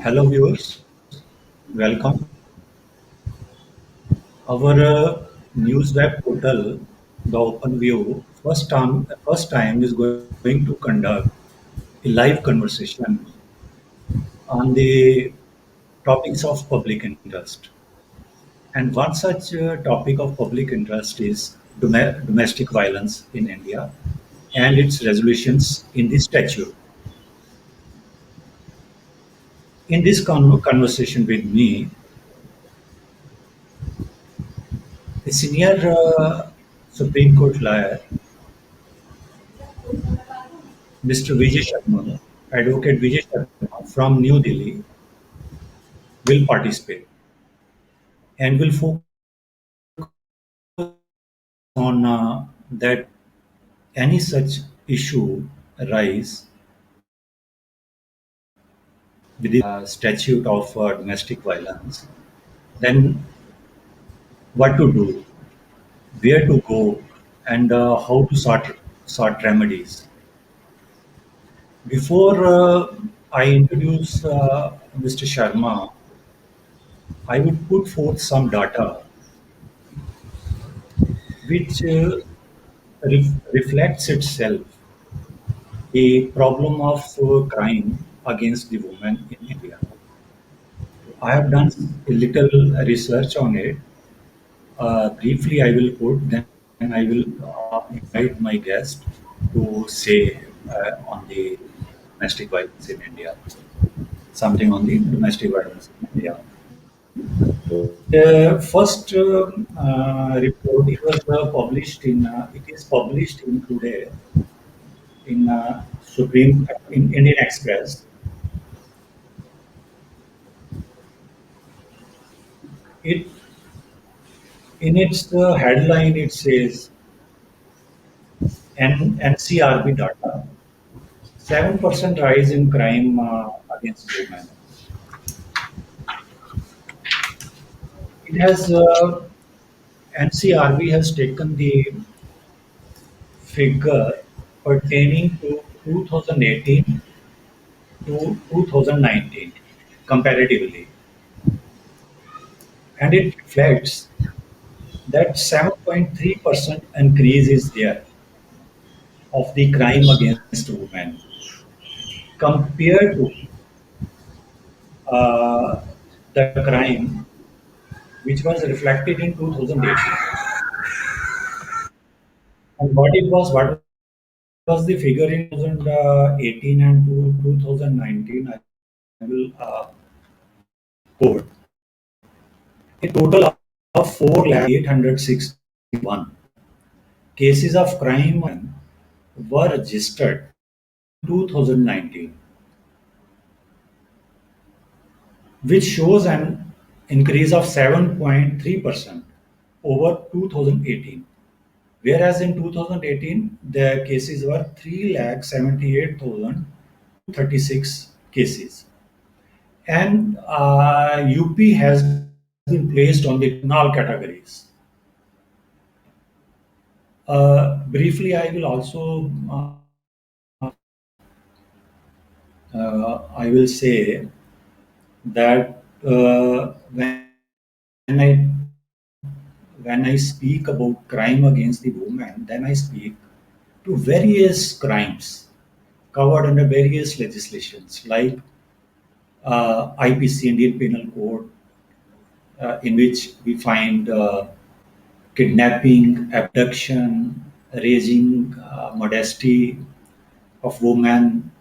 Hello viewers, welcome. Our news web portal, the OpenView, first time is going to conduct a live conversation on the topics of public interest. And one such topic of public interest is domestic violence in India and its resolutions in the statute. In this conversation with me, a senior Supreme Court lawyer, Mr. Vijay Sharma, Advocate Vijay Sharma from New Delhi, will participate and will focus on that any such issue arise with the statute of domestic violence, then what to do, where to go, and how to sort remedies. Before I introduce Mr. Sharma, I would put forth some data which reflects itself the problem of crime against the woman in India. I have done a little research on it. Briefly, I will put, then I will invite my guest to say on the domestic violence in India, something on the domestic violence in India. The first report it was published in it is published in today in Supreme in Indian Express. It in its headline it says NCRB data 7% rise in crime against women. It has NCRB has taken the figure pertaining to 2018 to 2019 comparatively, and it reflects that 7.3% increase is there of the crime against women compared to uh, the crime which was reflected in 2018. And what was the figure in 2018 and to 2019? I will quote a total of 4,861 cases of crime were registered in 2019, which shows an increase of 7.3% over 2018. Whereas in 2018, the cases were 3,78,036 cases. And UP has been placed on the null categories. Briefly, I will also I will say that I when I speak about crime against the woman, then I speak to various crimes covered under various legislations like IPC, Indian Penal Code, in which we find kidnapping, abduction, raising modesty of women.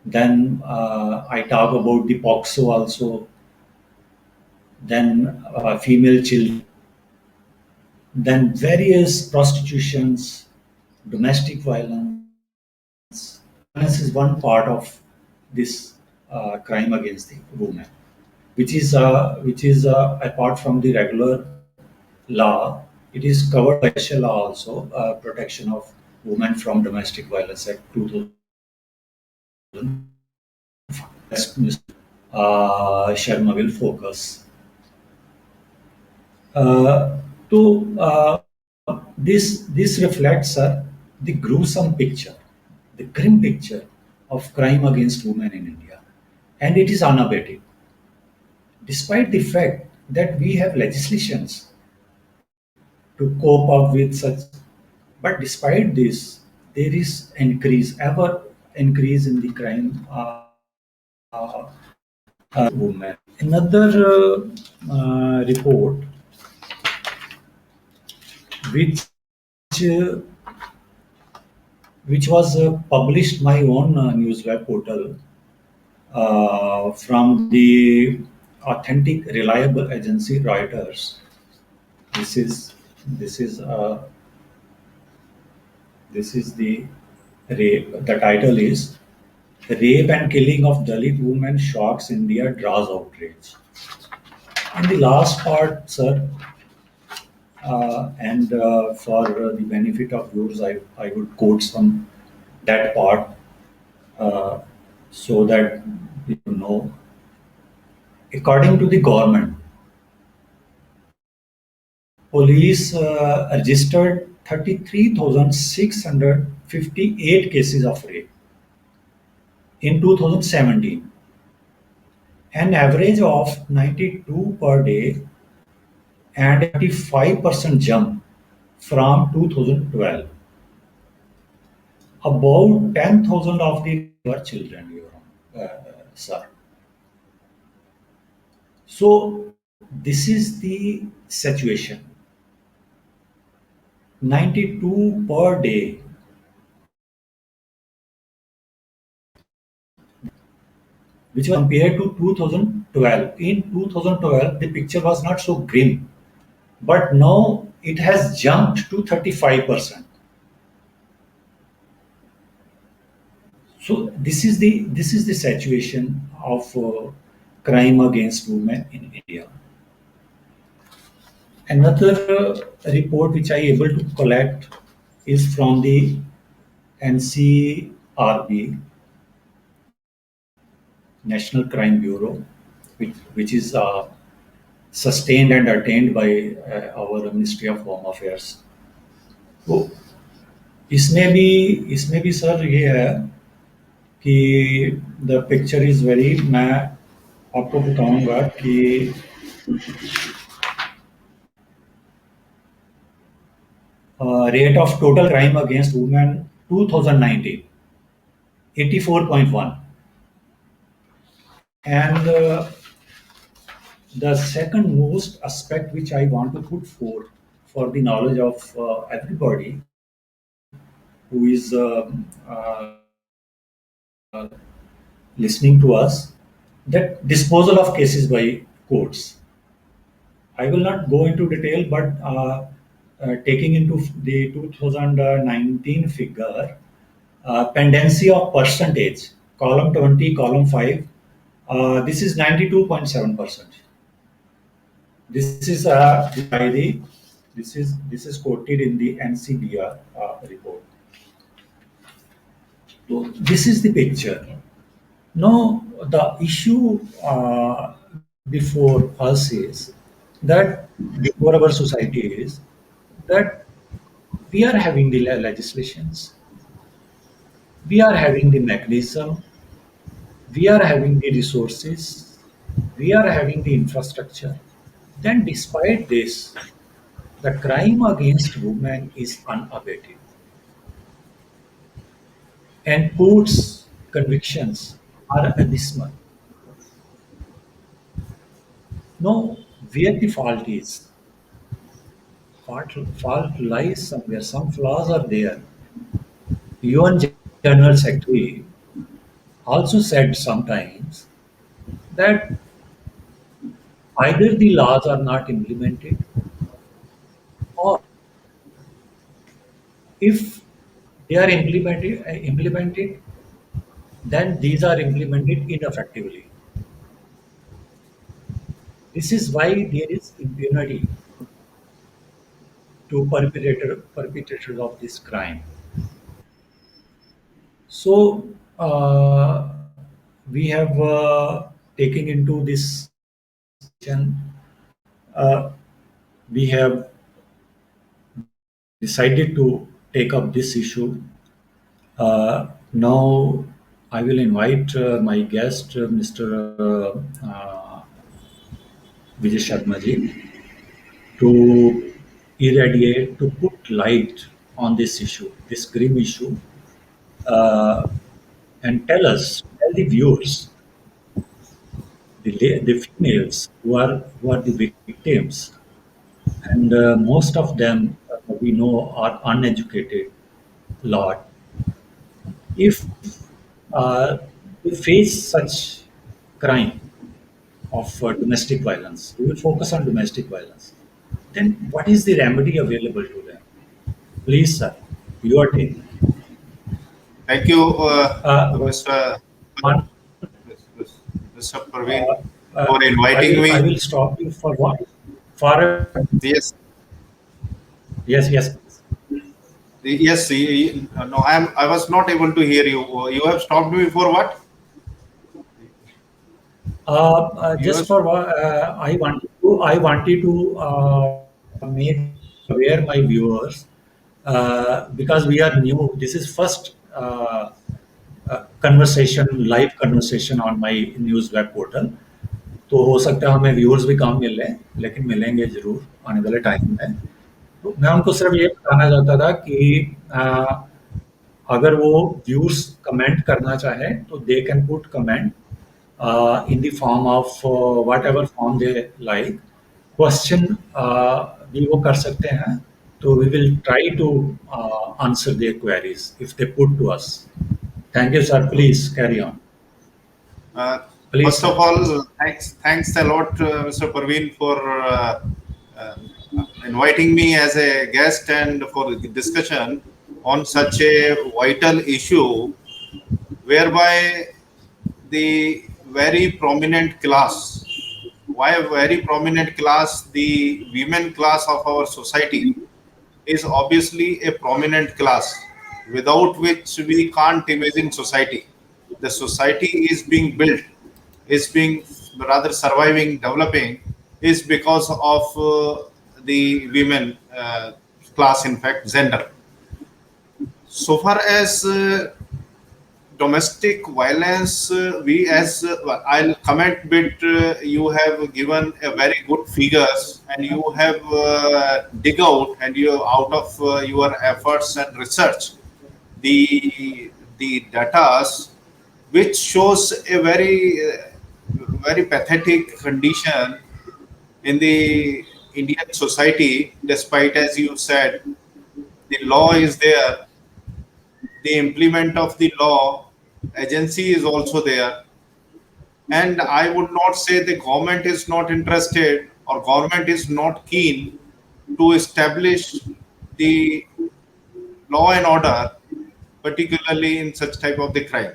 Then I talk about the POXO also. Then female children. Then various prostitutions, domestic violence. Violence is one part of this crime against the woman, which is apart from the regular law, it is covered by special law also, Protection of Women from Domestic Violence Act 2000. That's Mr. Sharma will focus. To this reflects the gruesome picture, the grim picture of crime against women in India. and it is unabated. Despite the fact that we have legislations to cope up with such, but despite this, there is increase, ever increase in the crime women. Another report which uh, which was published my own news web portal from the authentic, reliable agency Reuters. This is this is this is the rape. The title is "Rape and Killing of Dalit Women Shocks India Draws Outrage." In the last part, sir, and for the benefit of viewers, I would quote some that part uh, so that you know. According to the government, police registered 33,658 cases of rape in 2017, an average of 92 per day, and a 35% jump from 2012. About 10,000 of the were children, sir. So this is the situation. 92 per day, which was compared to 2012. In 2012, the picture was not so grim, but now it has jumped to 35%. So this is the situation of crime against women in India. Another report which I able to collect is from the NCRB, National Crime Bureau, which is sustained and attained by our Ministry of Home Affairs. तो इसमें भी sir ये है कि the picture is very, मैं आपको बताऊंगा कि rate of total crime against women 2019 84.1, and the second most aspect which I want to put forth for the knowledge of everybody who is listening to us, that disposal of cases by courts. I will not go into detail, but taking into the 2019 figure, pendency of percentage, column 20, column 5, this is 92.7%. This is by the this is quoted in the NCBR report. So this is the picture. Now the issue before us is that before our society is that we are having the legislations, we are having the mechanism, we are having the resources, we are having the infrastructure. Then, despite this, the crime against women is unabated, and courts' convictions are abysmal. No, where the fault is, fault lies somewhere. Some flaws are there. UN General Secretary also said sometimes that either the laws are not implemented, or if they are implemented, then these are implemented ineffectively. This is why there is impunity to perpetrators of this crime. So we have taken into this, uh, we have decided to take up this issue. Now I will invite my guest, Mr. Vijay Sharma ji, to irradiate, to put light on this issue, this grim issue, uh, and tell the viewers, the females who are the victims, and most of them we know are uneducated lot. If uh, we face such crime of domestic violence, we will focus on domestic violence. Then what is the remedy available to them? Please, sir, your take. Thank you, Mr. One, Mr. Praveen, uh, for inviting I me. will stop you for what? For Yes, yes, yes. yes. No, I was not able to hear you. You have stopped me for what? You Just have, for I wanted to make aware my viewers because we are new. This is first conversation, live conversation on my news web portal. तो हो सकता है हमें viewers भी कम मिल रहे हैं, लेकिन मिलेंगे जरूर आने वाले टाइम में. तो मैं उनको सिर्फ ये बताना चाहता था कि अगर वो व्यूअर्स कमेंट करना चाहे तो they can put comment in the form of whatever form they like. Question भी वो कर सकते हैं. तो we will try to answer their queries if they put to us. Thank you, sir. Please carry on. uh, Please, first sir. of all, thanks a lot, Mr. Praveen, for uh, inviting me as a guest and for the discussion on such a vital issue, whereby the very prominent class, why a very prominent class, the women class of our society, is obviously a prominent class without which we can't imagine society. The society is being built, is being rather surviving, developing, is because of the women class, in fact, gender. So far as domestic violence, we as well, I'll comment bit. You have given a very good figures, and you have dig out, and you out of your efforts and research, the datas which shows a very pathetic condition in the Indian society. Despite, as you said, the law is there, the implement of the law agency is also there, and I would not say the government is not interested or government is not keen to establish the law and order, particularly in such type of the crime.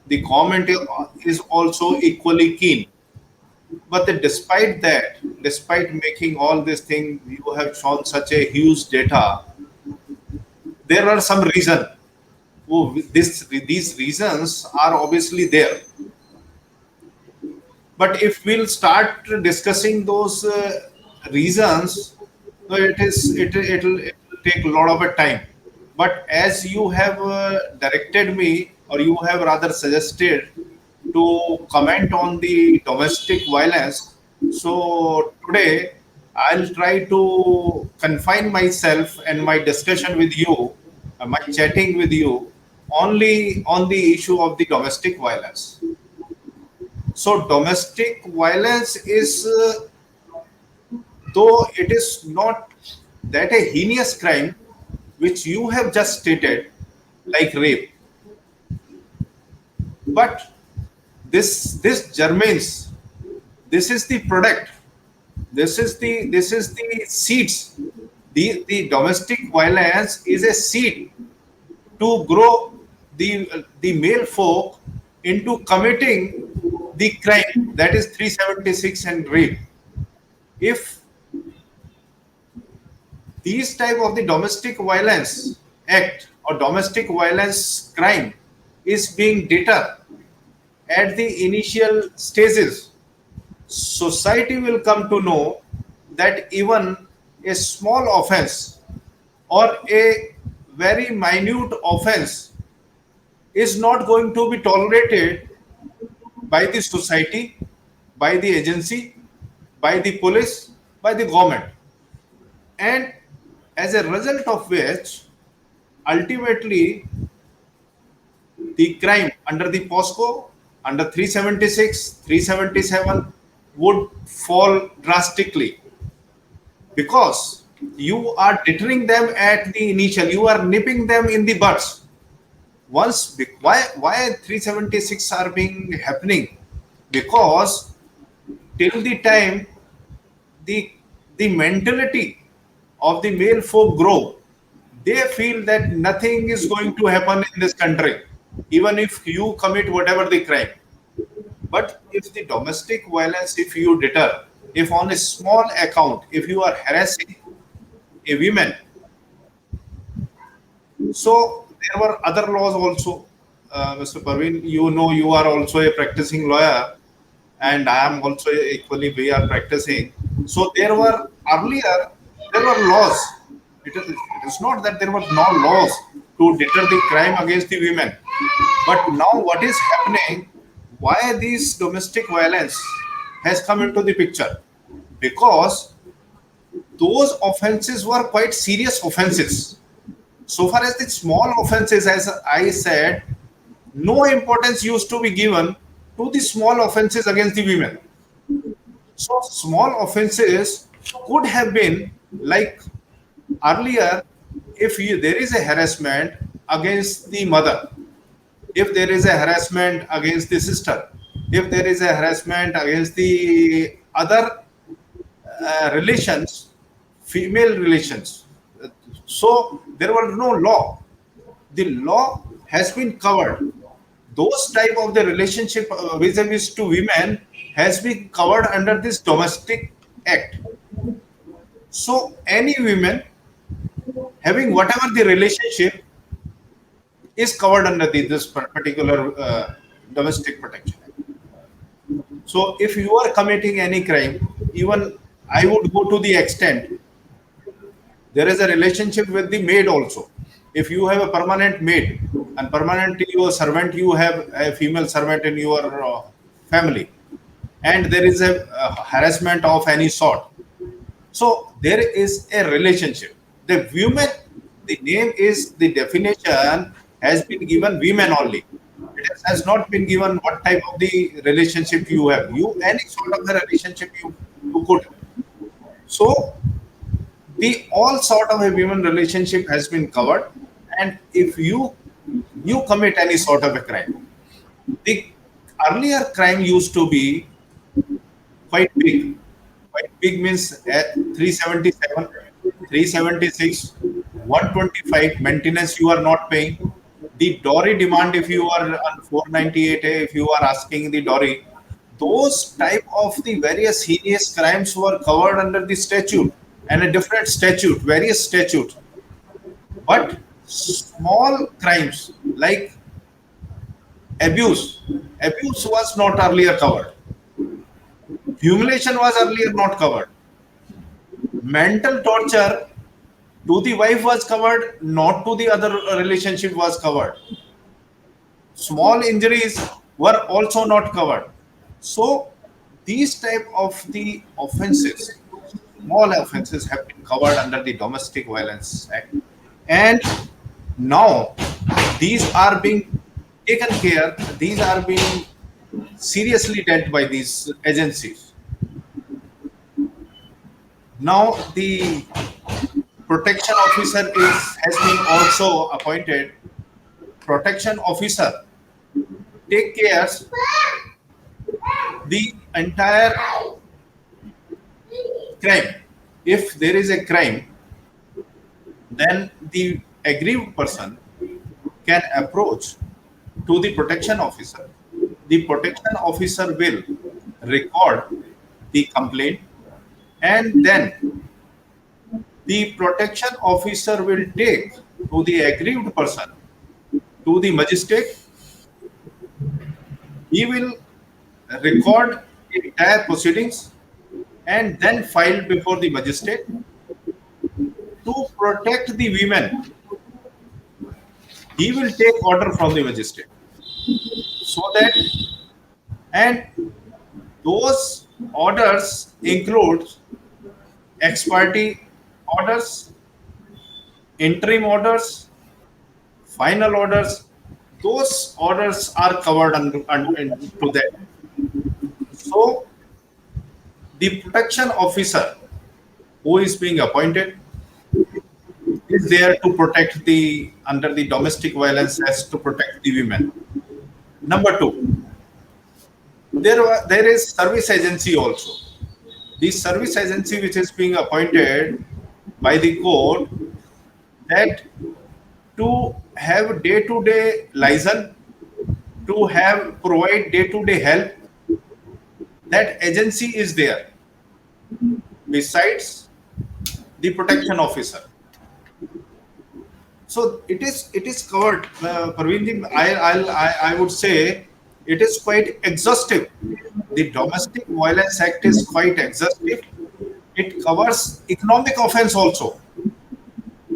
The government is also equally keen, but despite that, despite making all this thing, you have shown such a huge data. There are some reason. Oh, these reasons are obviously there. But if we'll start discussing those reasons, so it'll take a lot of a time. But as you have directed me, or you have rather suggested to comment on the domestic violence, so today I'll try to confine myself and my discussion with you, my chatting with you, only on the issue of the domestic violence. So domestic violence is, though it is not that a heinous crime which you have just stated, like rape, but this germanes, this is the product, this is the seeds. The domestic violence is a seed to grow the male folk into committing the crime, that is 376 and rape. If these type of the domestic violence act or domestic violence crime is being deterred at the initial stages, society will come to know that even a small offense or a very minute offense is not going to be tolerated by the society, by the agency, by the police, by the government. And as a result of which, ultimately, the crime under the POSCO, under 376, 377 would fall drastically, because you are deterring them at the initial, you are nipping them in the butts. Why 376 are being happening? Because till the time the the mentality of the male folk grow, they feel that nothing is going to happen in this country, even if you commit whatever the crime. But if the domestic violence, if you deter, if on a small account, if you are harassing a woman, so there were other laws also. Mr. Parveen, you know, you are also a practicing lawyer, and I am also equally, we are practicing. So there were earlier, there were laws. It is not that there were no laws to deter the crime against the women. But now what is happening, why this domestic violence has come into the picture? Because those offenses were quite serious offenses. So far as the small offenses, as I said, no importance used to be given to the small offenses against the women. So small offenses could have been like earlier, if there is a harassment against the mother, if there is a harassment against the sister, if there is a harassment against the other relations, female relations, so there was no law. The law has been covered. Those type of the relationship vis-a-vis to women has been covered under this domestic act. So any women having whatever the relationship is covered under this particular domestic protection act. So if you are committing any crime, even I would go to the extent, there is a relationship with the maid also. If you have a permanent maid and permanent your servant, you have a female servant in your family, and there is a harassment of any sort, so there is a relationship. The women, the name is, the definition has been given women only. It has not been given what type of the relationship you have. You any sort of the relationship you could. So the all sort of a women relationship has been covered, and if you commit any sort of a crime, the earlier crime used to be quite big. Quite big means 377, 376, 125 maintenance you are not paying. The dowry demand, if you are on 498A, if you are asking the dowry, those type of the various heinous crimes were covered under the statute, and a different statute, various statutes. But small crimes like abuse, abuse was not earlier covered. Humiliation was earlier not covered. Mental torture to the wife was covered, not to the other relationship was covered. Small injuries were also not covered. So these type of the offenses, small offenses, have been covered under the Domestic Violence Act, and now these are being taken care. These are being seriously dealt by these agencies. Now the protection officer has been also appointed. Protection officer take care the entire crime. If there is a crime, then the aggrieved person can approach to the protection officer. The protection officer will record the complaint, and then the protection officer will take to the aggrieved person to the magistrate. He will record the entire proceedings and then file before the magistrate to protect the women he will take order from the magistrate, so that, and those orders include ex parte orders, interim orders, final orders. Those orders are covered into that. So the protection officer who is being appointed is there to protect the under the domestic violence as to protect the women. Number two, there is service agency also. The service agency which is being appointed by the court, that to have day-to-day liaison, to have provide day-to-day help, that agency is there besides the protection officer. So it is covered. Parveen ji, I would say it is quite exhaustive. The Domestic Violence Act is quite exhaustive. It covers economic offense also.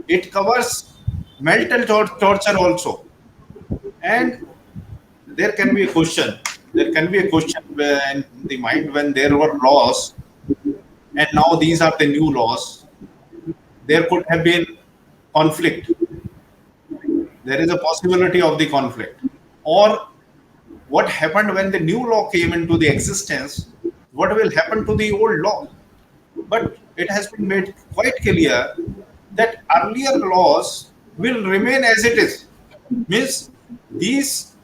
It covers mental torture also. And there can be a question. There can be a question in the mind when there were laws, and now these are the new laws. There could have been conflict. There is a possibility of the conflict. Or what happened when the new law came into the existence? What will happen to the old law? But it has been made quite clear that earlier laws will remain as it is. Means these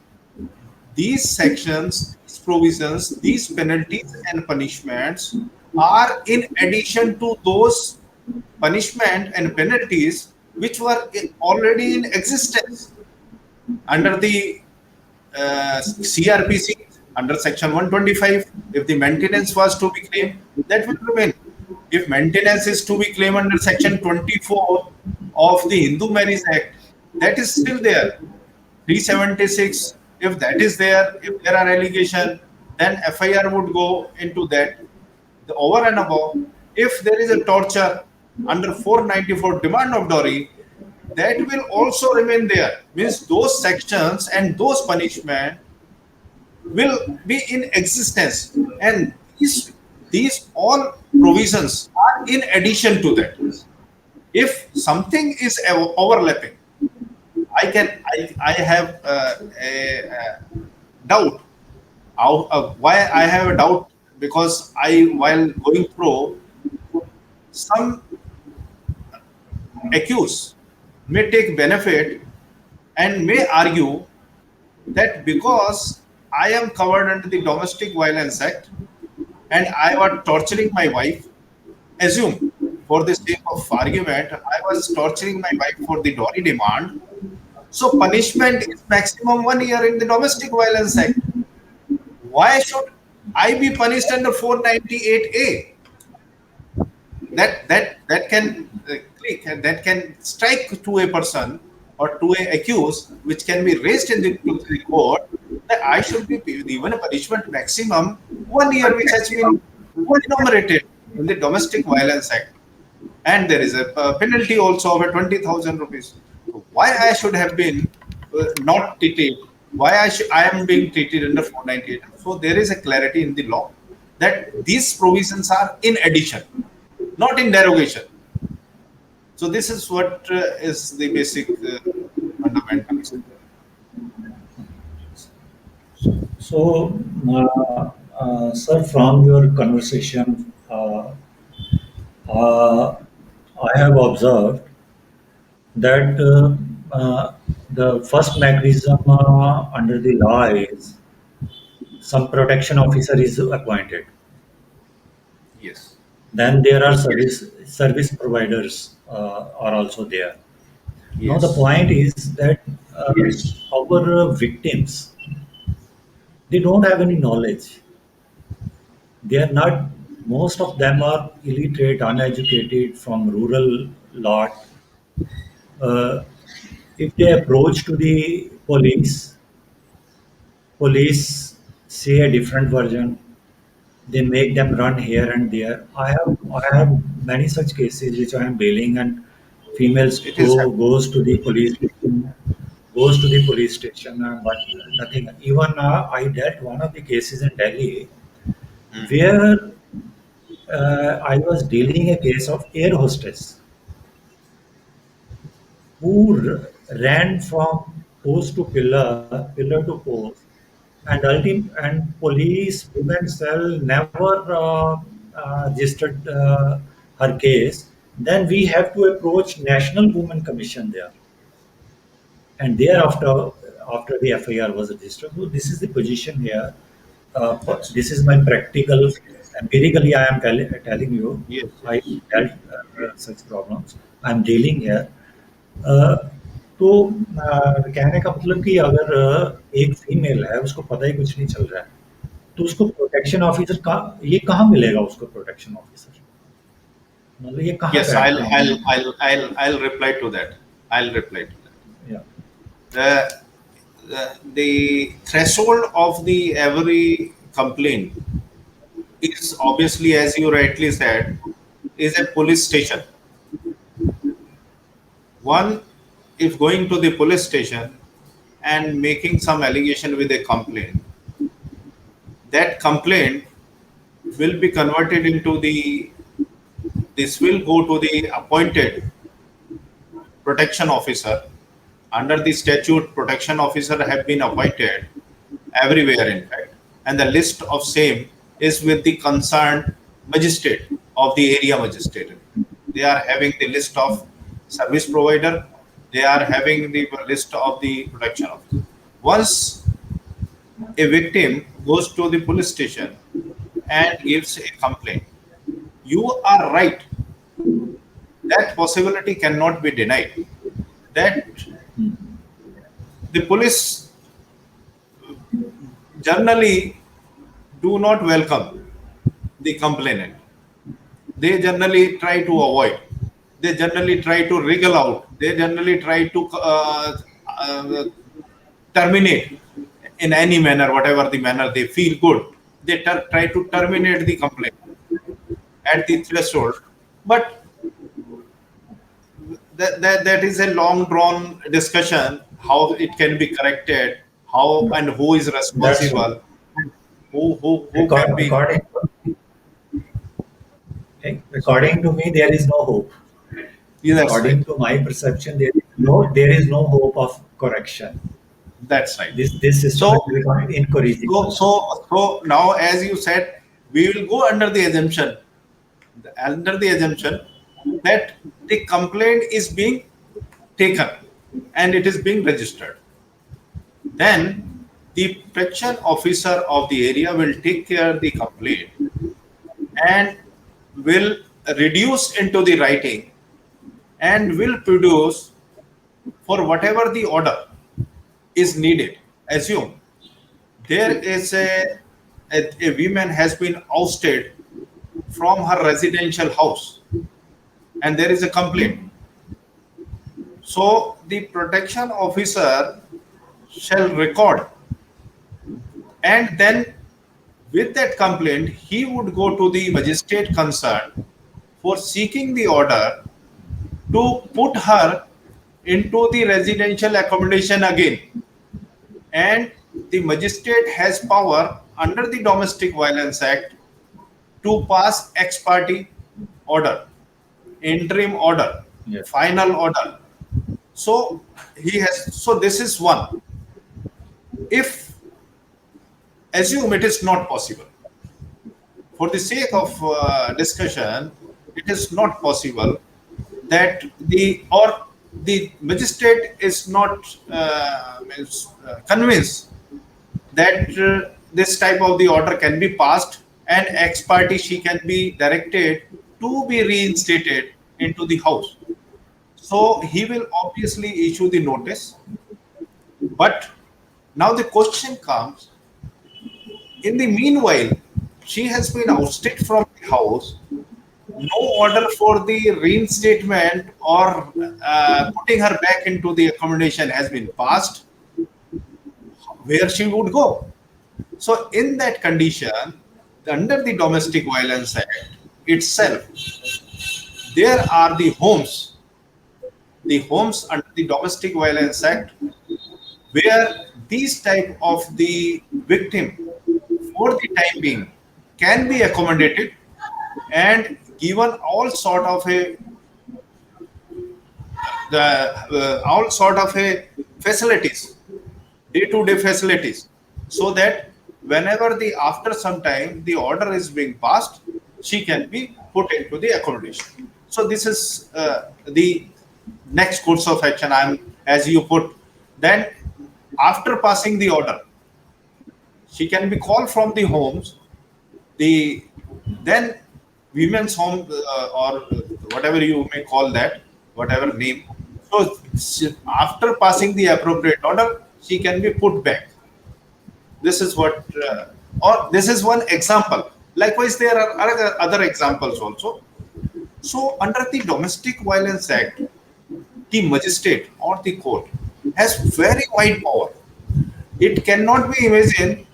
these sections, these provisions, these penalties and punishments are in addition to those punishment and penalties which were already in existence under the CRPC, under section 125. If the maintenance was to be claimed, that will remain. If maintenance is to be claimed under section 24 of the Hindu Marriage Act, that is still there. 376, if that is there, if there are allegations, then FIR would go into that. The over and above, if there is a torture under 494 demand of dowry, that will also remain there. Means those sections and those punishment will be in existence, and these all provisions are in addition to that. If something is overlapping, I have a doubt. Why I have a doubt? Because while going through, some accused may take benefit and may argue that because I am covered under the Domestic Violence Act and I was torturing my wife, assume for the sake of argument, I was torturing my wife for the dowry demand. So punishment is maximum 1 year in the Domestic Violence Act. Why should I be punished under 498A? That can click, and that can strike to a person or to a accused, which can be raised in the court, that I should be given a punishment maximum 1 year, which has been enumerated in the Domestic Violence Act, and there is a penalty also of 20,000 rupees. Why I should have been not treated? Why I am being treated under 498? So there is a clarity in the law that these provisions are in addition, not in derogation. So this is what is the basic fundamentals. So, sir, from your conversation, I have observed that the first mechanism under the law is some protection officer is appointed. Yes. Then there are Yes. service providers are also there. Now the Yes. point is that our victims, they don't have any knowledge. They are not. Most of them are illiterate, uneducated, from rural lot. Uh, if they approach to the police say a different version. They make them run here and there. I have many such cases which I am dealing, and females It is happening. goes to the police station goes to the police station, but nothing. Even I dealt one of the cases in Delhi where I was dealing a case of air hostess who ran from post to pillar, pillar to post, and and police women cell never registered her case. Then we have to approach National Women Commission there, and thereafter, after the FIR was registered. So this is the position here. That's This is my practical, empirically I am telling you, yes, I yes. dealt such problems. I am dealing here. अ, तो कहने का मतलब कि अगर एक female है उसको पता ही कुछ नहीं चल रहा है तो उसको प्रोटेक्शन ऑफिसर का ये कहाँ मिलेगा उसको प्रोटेक्शन ऑफिसर मतलब ये कहाँ Yes, बैठते हैं ये I'll reply to that. I'll reply to या that. The threshold of the every complaint is obviously, as you rightly said, is a police station. One, if going to the police station and making some allegation with a complaint, that complaint will be converted into this will go to the appointed protection officer. Under the statute, protection officer have been appointed everywhere, in fact, and the list of same is with the concerned magistrate of the area magistrate. They are having the list of service provider. They are having the list of the protection officer. Once a victim goes to the police station and gives a complaint, you are right. That possibility cannot be denied. That the police generally do not welcome the complainant. They generally try to avoid. They generally try to wriggle out. They generally try to terminate in any manner, whatever the manner they feel good. They try to terminate the complaint at the threshold. But that is a long drawn discussion how it can be corrected, how and who is that's true. responsible, who can be. According according to me there is no hope. Yeah, that's right. According to my perception there is no hope of correction. That's right. This system So has become incorrigible. so now, as you said, we will go under the assumption that the complaint is being taken and it is being registered. Then the protection officer of the area will take care of the complaint and will reduce into the writing and will produce for whatever the order is needed. Assume there is a woman has been ousted from her residential house and there is a complaint. So the protection officer shall record, and then with that complaint he would go to the magistrate concerned for seeking the order to put her into the residential accommodation again. And the magistrate has power under the Domestic Violence Act to pass ex parte order, interim order, Yes. final order. So he has. So this is one. If assume it is not possible, for the sake of discussion, it is not possible that the magistrate is not convinced that this type of the order can be passed and ex parte she can be directed to be reinstated into the house. So he will obviously issue the notice. But now the question comes, in the meanwhile, she has been ousted from the house. No order for the reinstatement or putting her back into the accommodation has been passed. Where she would go? So, in that condition, under the Domestic Violence Act itself, there are the homes the homes under the Domestic Violence Act, where these type of the victim for the time being can be accommodated and given all sort of a the all sort of a facilities, day-to-day facilities, so that whenever the after some time the order is being passed, she can be put into the accommodation. So this is the next course of action. I'm, as you put, then after passing the order, she can be called from the homes, the then women's home, or whatever you may call that, whatever name. So after passing the appropriate order, she can be put back. This is what, or this is one example. Likewise, there are other examples also. So under the Domestic Violence Act, the magistrate or the court has very wide power. It cannot be imagined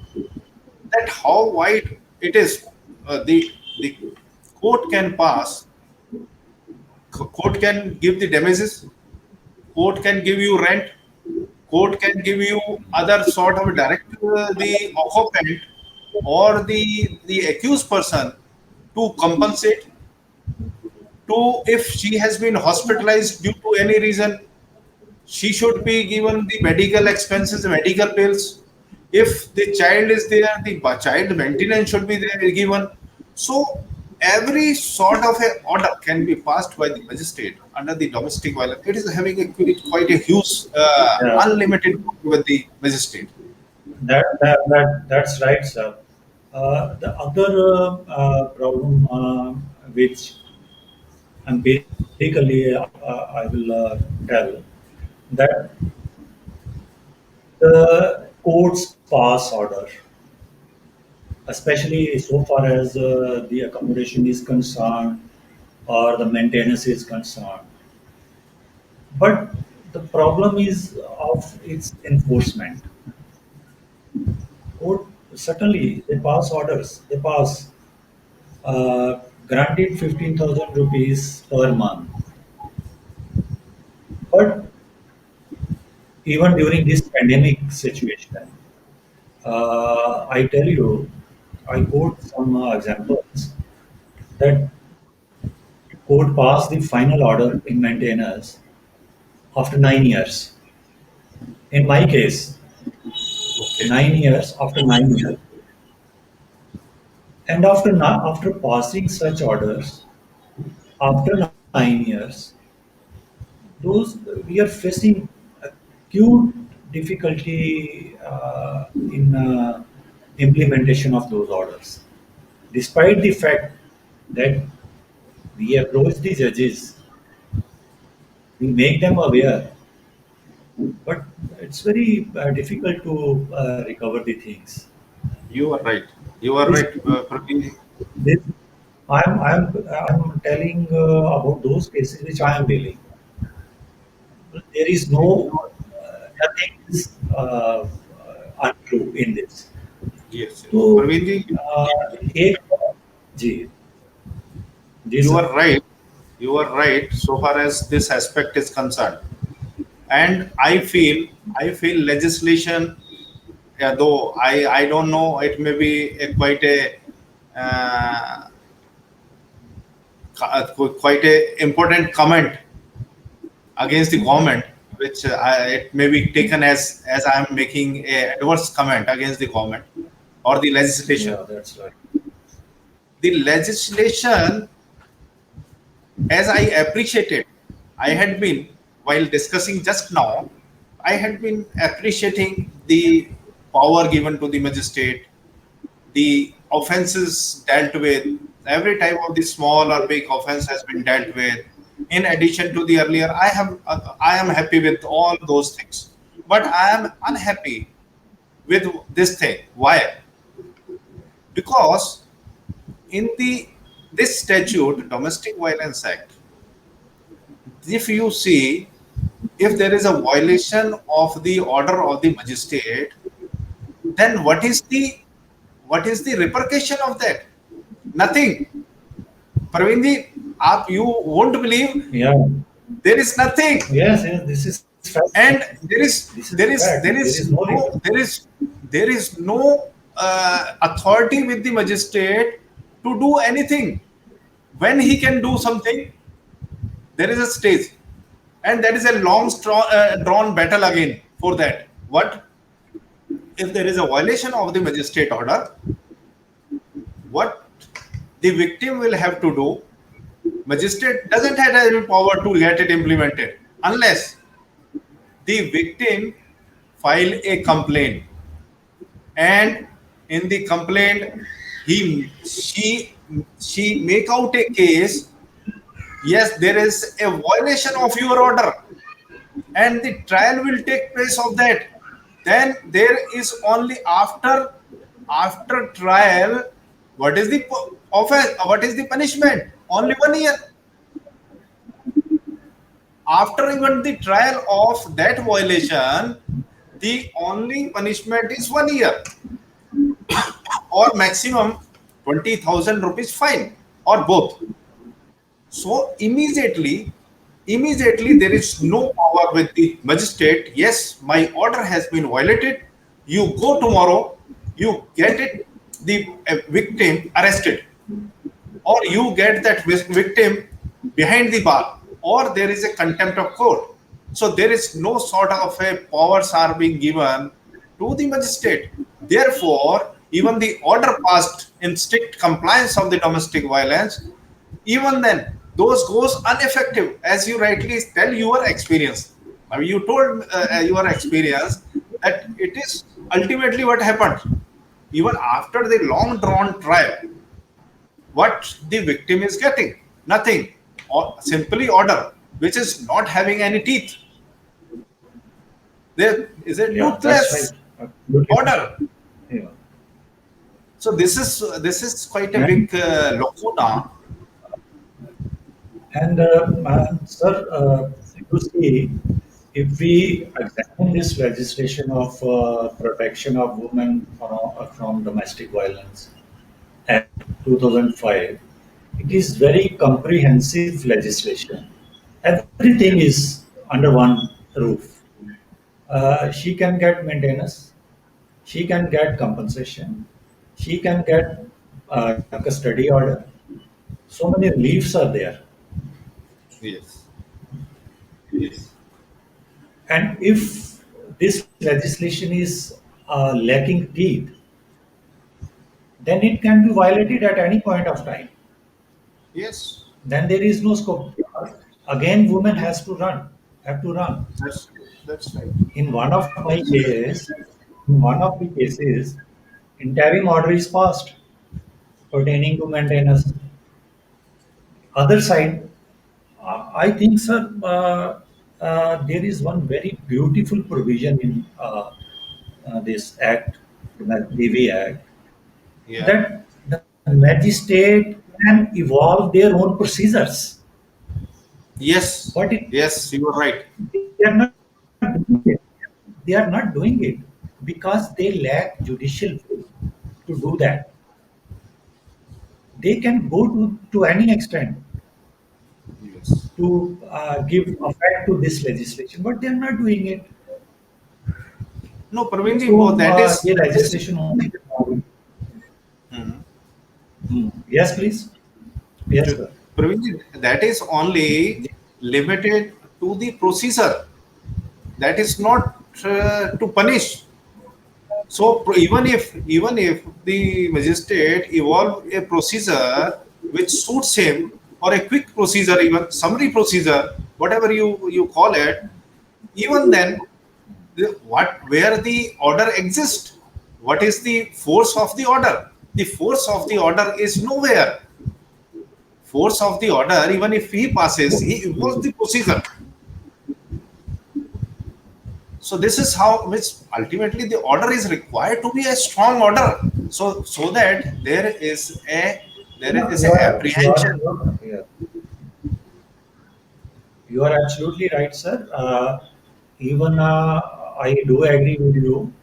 that how wide it is. The court can pass, court can give the damages, court can give you rent, court can give you other sort of direct the occupant or the accused person to compensate, to if she has been hospitalized due to any reason, she should be given the medical expenses, medical bills. If the child is there, the child maintenance should be there given. So every sort of a order can be passed by the magistrate under the domestic violence. It is having quite a huge, Yeah, unlimited power with the magistrate. that's right, sir. The other problem which empirically I will tell that the courts pass order, especially so far as the accommodation is concerned or the maintenance is concerned. But the problem is of its enforcement. Court certainly they pass orders. They pass granted 15,000 rupees per month. But even during this pandemic situation, I tell you, I quote some examples that court passed the final order in maintenance after 9 years. In my case, Okay. 9 years after 9 years, and after passing such orders after 9 years, those we are facing acute difficulty in implementation of those orders, despite the fact that we approach the judges, we make them aware, but it's very difficult to recover the things. You are right. You are This, right, Praveen. this I'm telling about those cases which I am dealing. There is no nothing is untrue in this. Yes, yes. So Praveen ji, एक जी जी you sir are right. You are right so far as this aspect is concerned. And I feel legislation, though I don't know, it may be quite a uh, quite a important comment against the government, which it may be taken as I am making a adverse comment against the government or the legislation. yeah, that's right. The legislation, as I appreciated, I had been, while discussing just now, I had been appreciating the power given to the magistrate, the offenses dealt with, every type of the small or big offense has been dealt with. In addition to the earlier, I am happy with all those things, but I am unhappy with this thing. Why? Because in the this statute, Domestic Violence Act, if you see, if there is a violation of the order of the magistrate, then what is the repercussion of that? Nothing. Praveen ji, you won't believe, Yeah, There is nothing. Yes, yes, this is fact. And there is This is there is fact. there There is is no no return. there is no authority with the magistrate to do anything. When he can do something, there is a stage, and that is a long drawn battle again for that. What if there is a violation of the magistrate order? What the victim will have to do? Magistrate doesn't have any power to get it implemented unless the victim file a complaint, and in the complaint he she make out a case. Yes, there is a violation of your order, and the trial will take place of that. Then there is only after trial, what is the offense, what is the punishment? Only 1 year. After even the trial of that violation, the only punishment is 1 year, or maximum 20,000 rupees fine, or both. So immediately there is no power with the magistrate. Yes, my order has been violated. You go tomorrow, you get it, the victim arrested, or you get that victim behind the bar, or there is a contempt of court. So there is no sort of a powers are being given to the magistrate. Therefore, even the order passed in strict compliance of the domestic violence, even then those goes ineffective, as you rightly tell your experience. I mean, you told your experience that it is ultimately what happened. Even after the long drawn trial, what the victim is getting? Nothing, or simply order which is not having any teeth. There is a Yeah, that's right. toothless Absolutely. order. Yeah. So this is quite a And big lacuna. Sir, you see, if we examine this legislation of protection of women from domestic violence, Act 2005, it is very comprehensive legislation. Everything is under one roof. She can get maintenance, she can get compensation, she can get custody order. So many reliefs are there. Yes. And if this legislation is lacking teeth, then it can be violated at any point of time. Yes. Then there is no scope. Again, women have to run. That's that's right. In one of my cases, in one of the cases, interim order is passed pertaining to maintenance. Other side, I think, sir, there is one very beautiful provision in this act, the DV Act, Yeah. that the magistrate can evolve their own procedures, Yes. but Yes, you are right. they are not doing it. They are not doing it because they lack judicial will to do that. They can go to any extent Yes. to give effect to this legislation, but they are not doing it. No, Praveenji, So that ये is legislation only. Mhm. Yes, please. Yes, sir. Praveenji, that is only limited to the procedure. That is not to punish. So even if the magistrate evolve a procedure which suits him, or a quick procedure, even summary procedure, whatever you call it, even then, what where the order exists, what is the force of the order? The force of the order is nowhere. Force of the order, even if he passes, he involves the procedure. So this is how, which ultimately the order is required to be a strong order. So that there No, is a apprehension. you are absolutely right, sir. Even I do agree with you.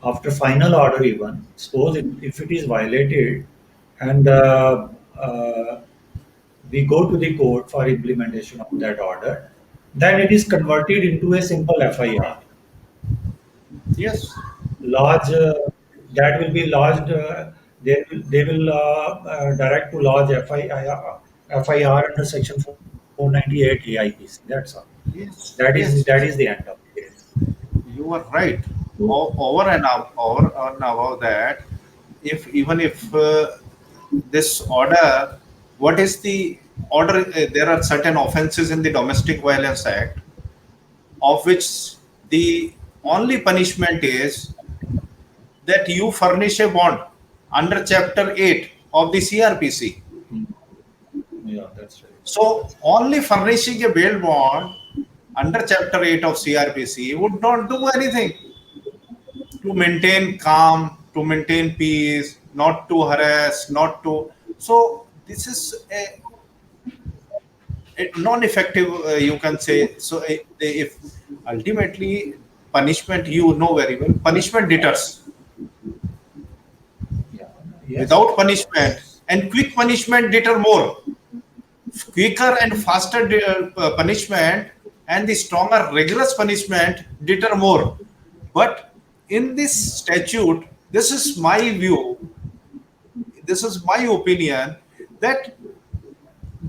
After final order, if it is violated, and we go to the court for implementation of that order, then it is converted into a simple FIR. Yes. Lodge that will be lodged. They will direct to lodge FIR under Section 498 AIPC. That's all. Yes. That is Yes. Yes. the end of it. You are right. So, Over and above that, if even if this order, what is the order? There are certain offenses in the Domestic Violence Act, of which the only punishment is that you furnish a bond under Chapter 8 of the CRPC. mm, yeah, that's right. So, only furnishing a bail bond under Chapter 8 of CRPC would not do anything to maintain calm, to maintain peace, not to harass, not to. So, this is a non-effective, you can say. So, if ultimately punishment, you know very well, punishment deters. Yeah, yes, Without punishment, and quick punishment deter more. Quicker and faster punishment and the stronger rigorous punishment deter more. But in this statute, this is my view, this is my opinion, that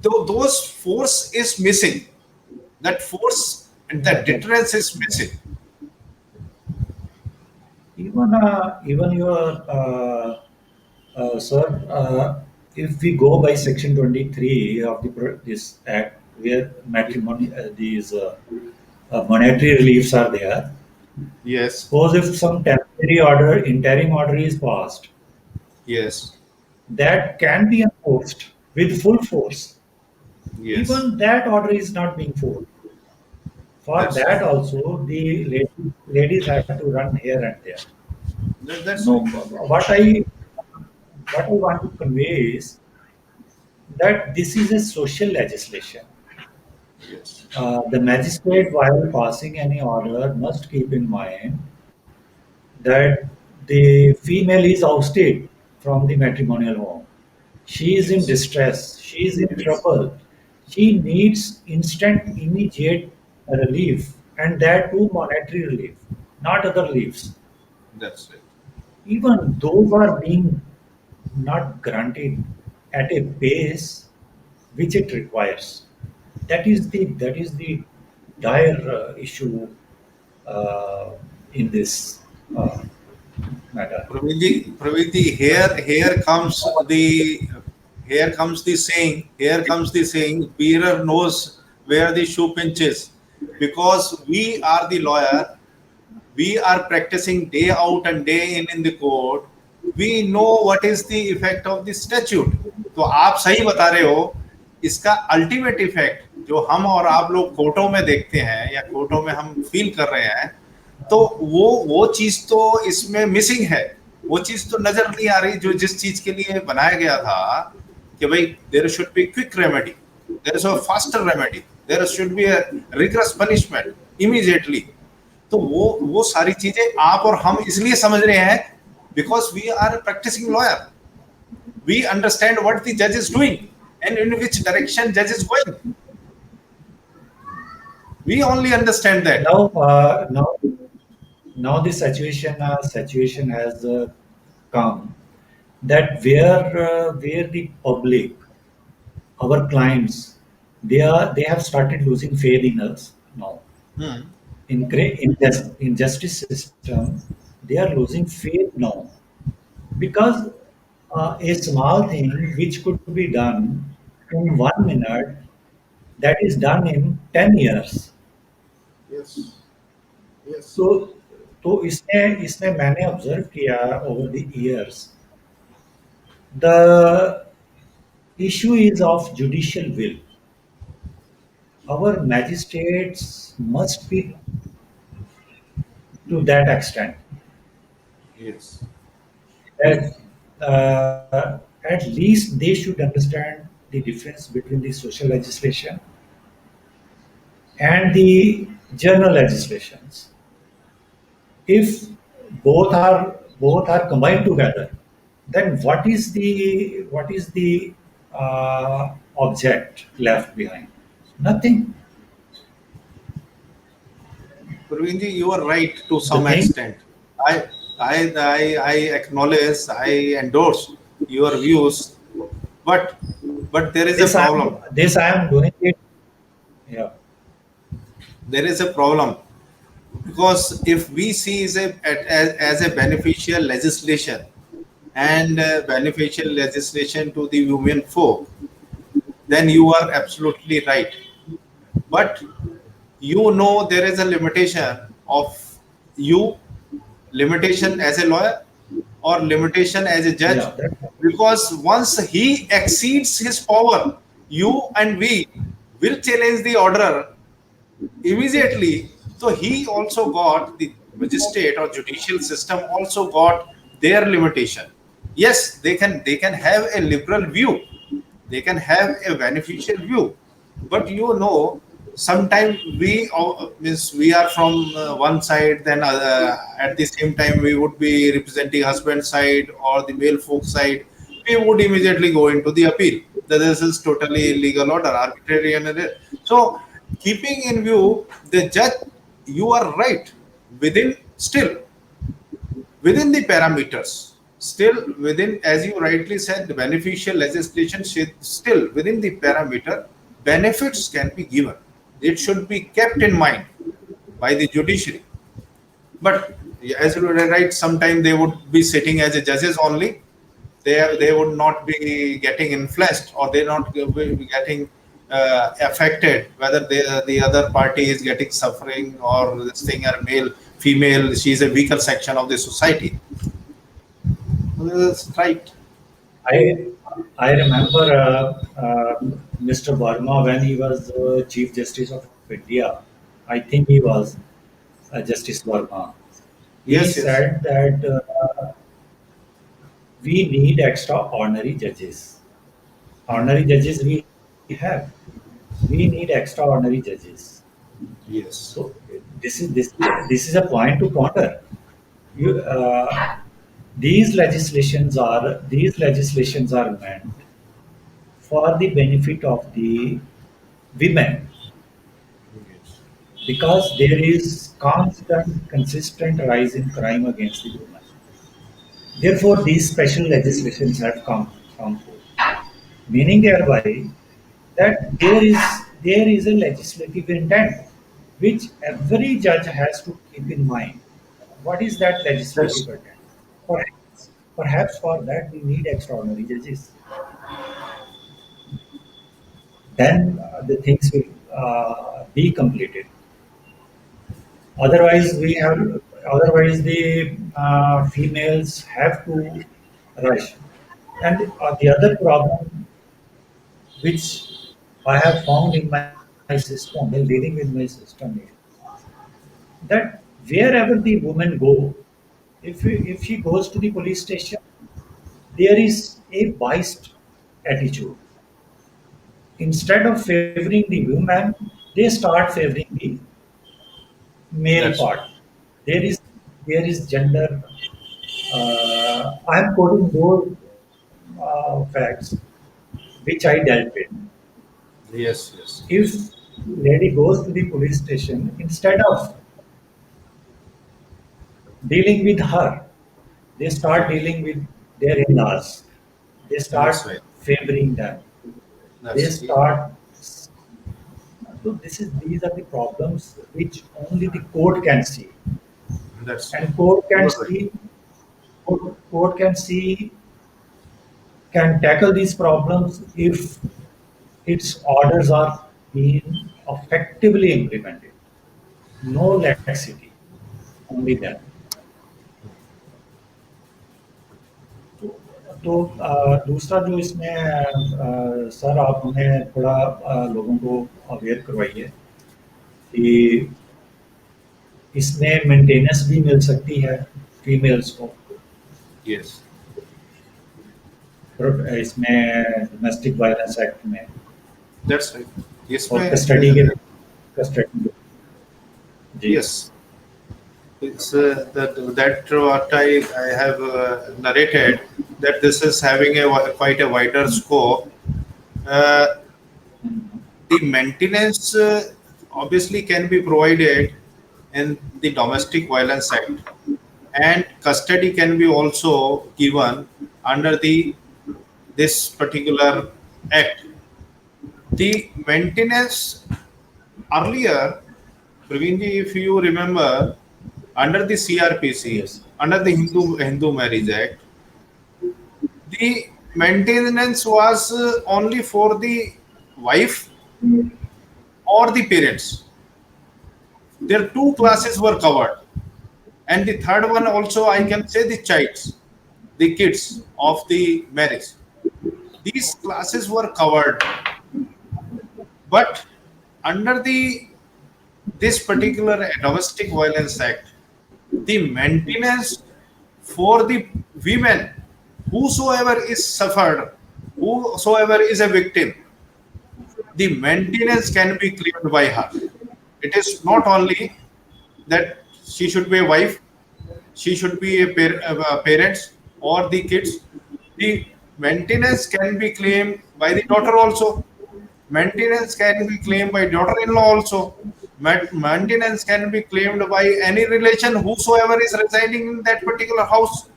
those force is missing. That force and yeah. that deterrence is missing. Even your sir, if we go by Section 23 of this act, where matrimony these monetary reliefs are there. Yes, Suppose if some temporary order, interim order is passed, yes, that can be enforced with full force. yes. Even that order is not being followed. For That's that right. also, the ladies have to run here and there. That's No, right. what I want to convey is that this is a social legislation. Yes, The magistrate, while passing any order, must keep in mind that the female is ousted from the matrimonial home. She is in yes, distress. She is in yes. trouble. She needs instant, immediate relief, and that too monetary relief, not other reliefs. That's right. Even those are being not granted at a pace which it requires. That is the dire issue uh, in this uh, matter. Praveenji, here comes the saying, here comes the saying, bearer knows where the shoe pinches. Because we are the lawyer, we are practicing day out and day in the court, we know what is the effect of the statute. तो आप सही बता रहे हो, इसका ultimate effect जो हम और आप लोग कोर्टों में देखते हैं या कोर्टों में हम फील कर रहे हैं, तो वो चीज तो इसमें मिसिंग है, वो चीज तो नजर नहीं आ रही जो जिस चीज के लिए बनाया गया था कि भाई there should be quick remedy, there is a faster remedy, there should be a rigorous punishment immediately. तो वो सारी चीजें आप और हम इसलिए समझ रहे हैं because we are practising lawyer, we understand what the जज is doing and in which direction जज is going, we only understand that. Now the situation has come that where the public, our clients, they have started losing faith in us now. In justice system, they are losing faith now because a small thing which could be done in 1 minute, that is done in 10 years. Yes, yes. तो तो इसमें इसमें मैंने observe किया over the years the issue is of judicial will. Our magistrates must be to that extent Yes. that at least they should understand the difference between the social legislation and the general legislations. If both are combined together, then what is the object left behind? Nothing. Praveenji, you are right to The some thing extent. I, I acknowledge, I endorse your views, but there is a problem. this I am doing it. Yeah, There is a problem because if we see as a beneficial legislation and beneficial legislation to the women folk, then you are absolutely right. But you know there is a limitation of you, limitation as a lawyer or limitation as a judge, yeah, that, because once he exceeds his power, you and we will challenge the order immediately. So he also got the magistrate or judicial system also got their limitation. Yes, they can have a liberal view, they can have a beneficial view, but sometimes means we are from one side, then at the same time we would be representing husband side or the male folk side, we would immediately go into the appeal that this is totally illegal order, arbitrary and so keeping in view the judge, you are right, within still within the parameters, still within, as you rightly said, the beneficial legislation should still within the parameter, benefits can be given, it should be kept in mind by the judiciary. But as you were right, sometimes they would be sitting as a judges only, they would not be getting influenced, or they not be getting affected whether the other party is getting suffering or this thing, or male female, she is a weaker section of the society. That's right. I I remember Mr. Verma when he was Chief Justice of India. I think he was Justice Verma. He Yes, yes. said that we need extraordinary judges. Ordinary judges we have. We need extraordinary judges. Yes. So this is a point to ponder. You, these legislations are meant for the benefit of the women, Yes. because there is constant, consistent rise in crime against the women. Therefore, these special legislations have come forth, meaning thereby that there is a legislative intent which every judge has to keep in mind. What is that That's legislative intent? Perhaps for that we need extraordinary judges. Then the things will be completed. Otherwise, otherwise the females have to rush. And the other problem which I have found in my system while dealing with my system is that wherever the woman go, if she goes to the police station, there is a biased attitude. Instead of favoring the woman, they start favoring the male that's part. right. There is gender. I am quoting those facts which I dealt with. Yes, yes. If lady goes to the police station, instead of dealing with her, they start dealing with their in-laws. They That's start right. favoring them. They That's start. So these are the problems which only the court can see, that's right. and court You can are right. see, court can see, can tackle these problems if its orders are being effectively implemented. No laxity, only that. तो दूसरा जो इसमें sir आप हमें थोड़ा लोगों को aware करवाइए कि इसमें मेंटेनेंस भी मिल सकती है फीमेल्स को, Yes. इसमें डोमेस्टिक वायलेंस एक्ट में That's right. Yes, और कस्टडी के कस्टडी जी yes. It's that what I have narrated, that this is having quite a wider scope. the maintenance obviously can be provided in the Domestic Violence Act, and custody can be also given under the this particular act. The maintenance earlier, Praveenji, if you remember, under the CRPC, Yes. under the Hindu Marriage Act, the maintenance was only for the wife or the parents. Their two classes were covered, and the third one also I can say the childs, the kids of the marriage. These classes were covered, but under the this particular Domestic Violence Act, the maintenance for the women, whosoever is suffered, whosoever is a victim, the maintenance can be claimed by her. It is not only that she should be a wife, she should be a parents or the kids. The maintenance can be claimed by the daughter also. Maintenance can be claimed by daughter-in-law also. Maintenance can be claimed by any relation whosoever is residing in that particular house.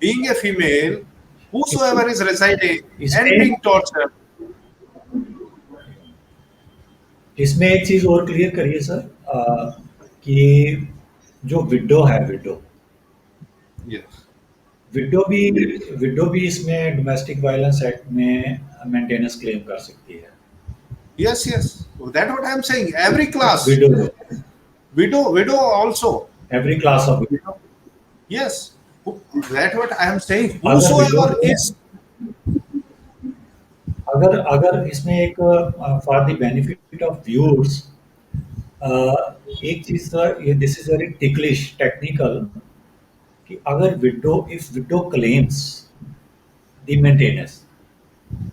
Being a female, इस whosoever is residing and इसमें being tortured. इसमें एक चीज और clear करिए sir, कि जो window है, Yes. विडो भी विडो भी इसमें डोमेस्टिक वायलेंस एक्ट में मेंटेनेंस क्लेम कर सकती है। Yes, yes. That's what I'm saying. Every class, window, widow also. Every class of window. Yes. That's what I am saying. अगर विडो Whosoever is. अगर अगर इसमें एक for the benefit of viewers, एक चीज सर, ये this is very ticklish technical, कि अगर window, if window claims the maintenance,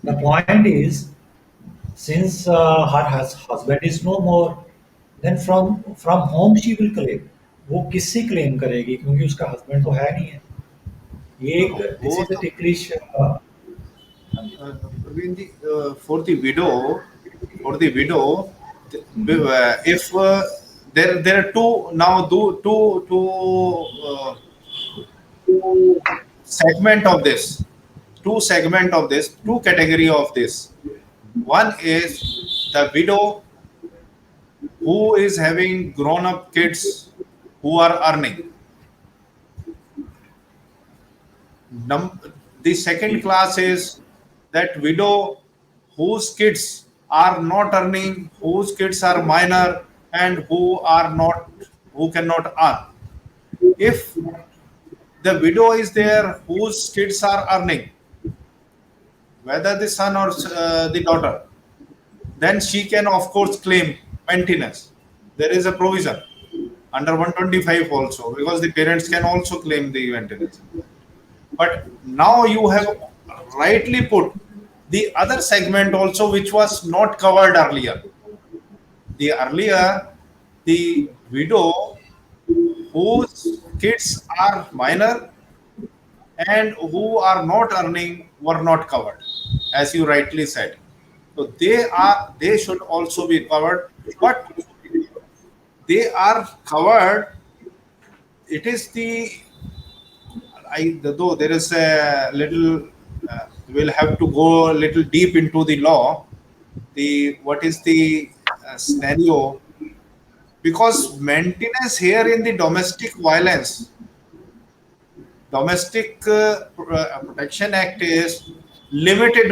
the point is since her husband is no more, then from whom she will claim? वो किससे claim करेगी, क्योंकि उसका हस्बैंड तो है नहीं है। ये एक, No, this is both the ticklish. Praveenji, for the widow, if there are two now two segment of this, two category of this. One is the widow who is having grown up kids who are earning. The second class is that widow whose kids are not earning, whose kids are minor, and who cannot earn. If the widow is there whose kids are earning, whether the son or the daughter, then she can of course claim maintenance. There is a provision under 125 also, because the parents can also claim the maintenance. But now you have rightly put the other segment also, which was not covered earlier. The widow whose kids are minor and who are not earning were not covered, as you rightly said. So they should also be covered, but they are covered. It is though there is a little, we'll have to go a little deep into the law. What is the scenario? Because maintenance here in the Domestic Protection Act is limited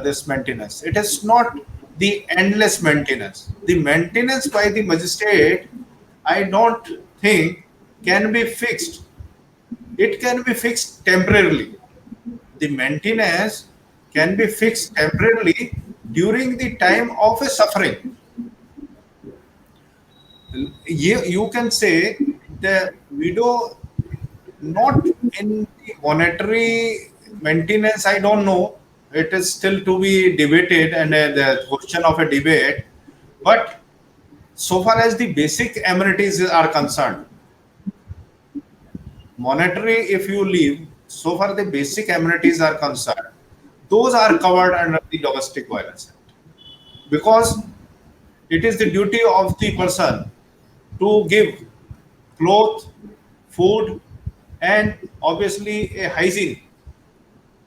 this maintenance. It is not the endless maintenance. The maintenance by the magistrate, I don't think can be fixed. It can be fixed temporarily. The maintenance can be fixed temporarily during the time of a suffering. You can say the widow not in the monetary maintenance, I don't know. It is still to be debated and the question of a debate. But so far as the basic amenities are concerned, monetary, if you leave, so far the basic amenities are concerned, those are covered under the Domestic Violence Act, because it is the duty of the person to give cloth, food, and obviously a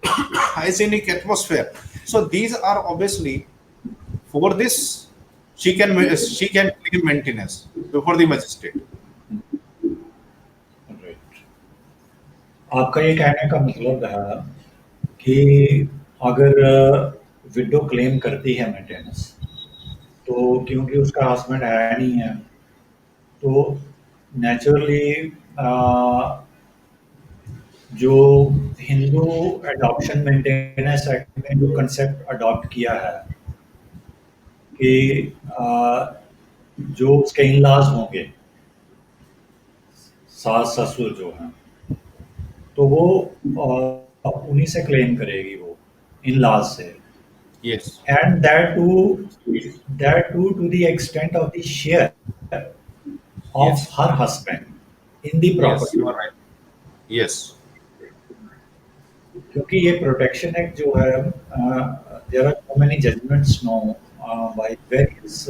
hygienic atmosphere. So these are obviously, for this she can claim maintenance before the magistrate. Right. आपका ये कहने का मतलब है कि अगर window claim करती है मेंटेनेंस, तो क्योंकि उसका हस्बैंड है नहीं है, तो नेचुरली जो हिंदू एडॉप्शन मेंटेनेंस एक्ट में जो कंसेप्ट अडॉप्ट किया है कि जो उसके इन लॉज होंगे, सास ससुर जो हैं, तो वो उन्हीं से क्लेम करेगी, वो इन लॉज से, Yes. And that to to the extent of the share of Yes. Her husband in the Yes, property. you are right. Yes. क्योंकि ये प्रोटेक्शन एक्ट जो है, there are so many judgments no by various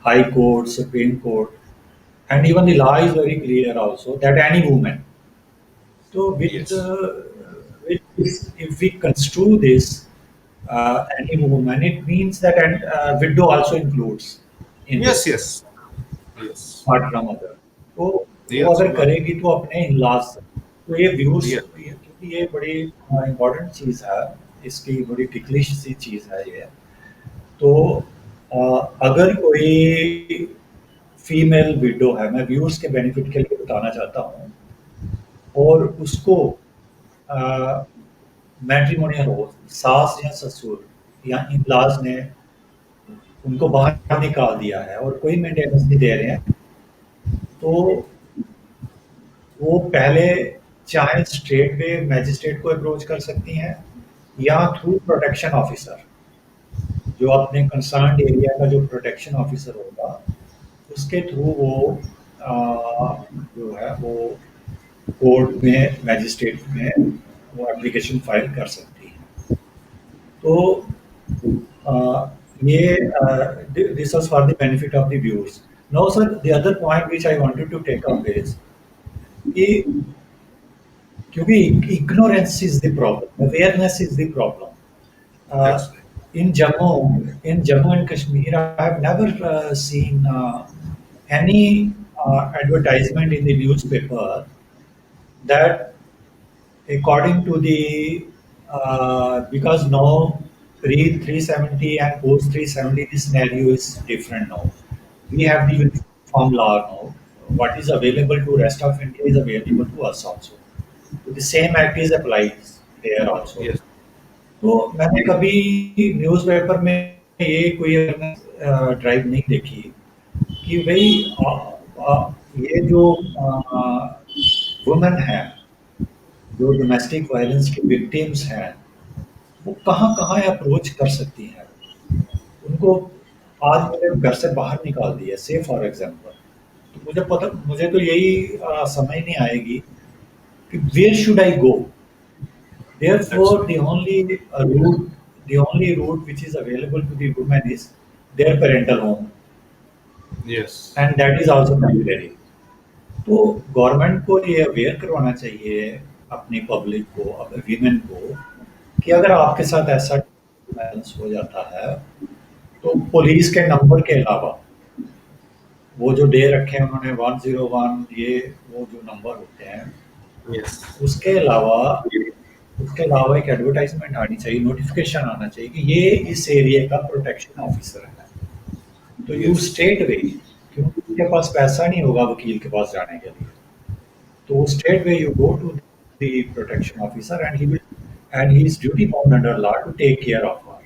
high court, supreme court, and even the law is very clear also that any woman. So Yes. if we construe this any woman, it means that widow also includes in Yes. this, Yes. Yes. apart from other. तो वो Yes. अगर करेगी तो अपने in-laws, तो ये views, Yes. क्योंकि ये बड़ी इम्पोर्टेंट चीज़ है, इसकी बड़ी टिकलिश सी चीज़ है ये। तो अगर कोई फीमेल विडो है, मैं व्यूअर्स के बेनिफिट के लिए बताना चाहता हूँ, और उसको मैट्रिमोनियल हो, सास या ससुर या इन-लॉज ने उनको बाहर निकाल दिया है और कोई मेंटेनेंस नहीं दे रहे हैं, तो वो पहले चाहे स्ट्रेट वे मैजिस्ट्रेट को अप्रोच कर सकती हैं, या थ्रू प्रोटेक्शन ऑफिसर, जो अपने कंसर्न्ड एरिया का जो प्रोटेक्शन ऑफिसर होगा, उसके थ्रू वो जो है वो कोर्ट में, मैजिस्ट्रेट में वो एप्लीकेशन फाइल कर सकती है। तो ये this was for the benefit of the viewers. Now sir, the other point which I wanted to take up is कि क्योंकि ignorance is the problem, awareness is the problem. That's right. In Jammu and Kashmir, I have never seen any advertisement in the newspaper that, according to the because now pre 370 and post 370, the scenario is different now. We have the uniform law now. What is available to rest of India is available to us also. The same act is applied there also. Yes. तो मैंने कभी newspaper में ये कोई drive नहीं देखी कि भाई ये जो वुमेन है, जो डोमेस्टिक वायलेंस की विक्टिम्स हैं, वो कहाँ कहाँ अप्रोच कर सकती हैं। उनको आज मेरे घर से बाहर निकाल दिया, से फॉर एग्जांपल, तो मुझे तो यही समझ नहीं आएगी कि where should I go. Therefore, the only route which is available to the woman is their parental home, Yes. and that is also temporary. तो गवर्नमेंट को ये अवेयर करवाना चाहिए अपनी पब्लिक को, अपने वीमेन को, कि अगर आपके साथ ऐसा वायलेंस हो जाता है, तो पुलिस के नंबर के अलावा वो जो दे रखे हैं उन्होंने 101, ये वो जो नंबर होते हैं, Yes. उसके अलावा एक एडवर्टाइजमेंट आनी चाहिए, नोटिफिकेशन आना चाहिए कि ये इस एरिया का प्रोटेक्शन ऑफिसर है। तो यू स्टेट वे, क्योंकि उनके पास पैसा नहीं होगा वकील के पास जाने के लिए, तो straight way you go to the protection officer and he is duty bound under law to take care of her.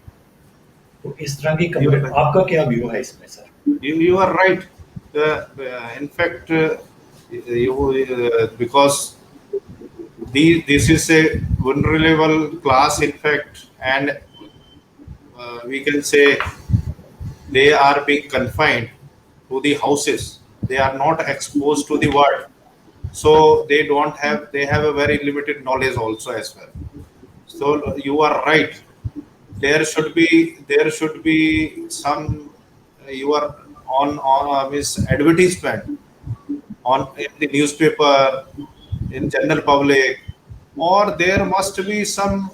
तो इस तरह की आपका क्या व्यू है इसमें sir? You are right. In fact, because this is a vulnerable class, in fact, and we can say they are being confined to the houses. They are not exposed to the world, so they have a very limited knowledge also as well. So you are right. there should be some you are on this advertisement on in the newspaper, in general public, or there must be some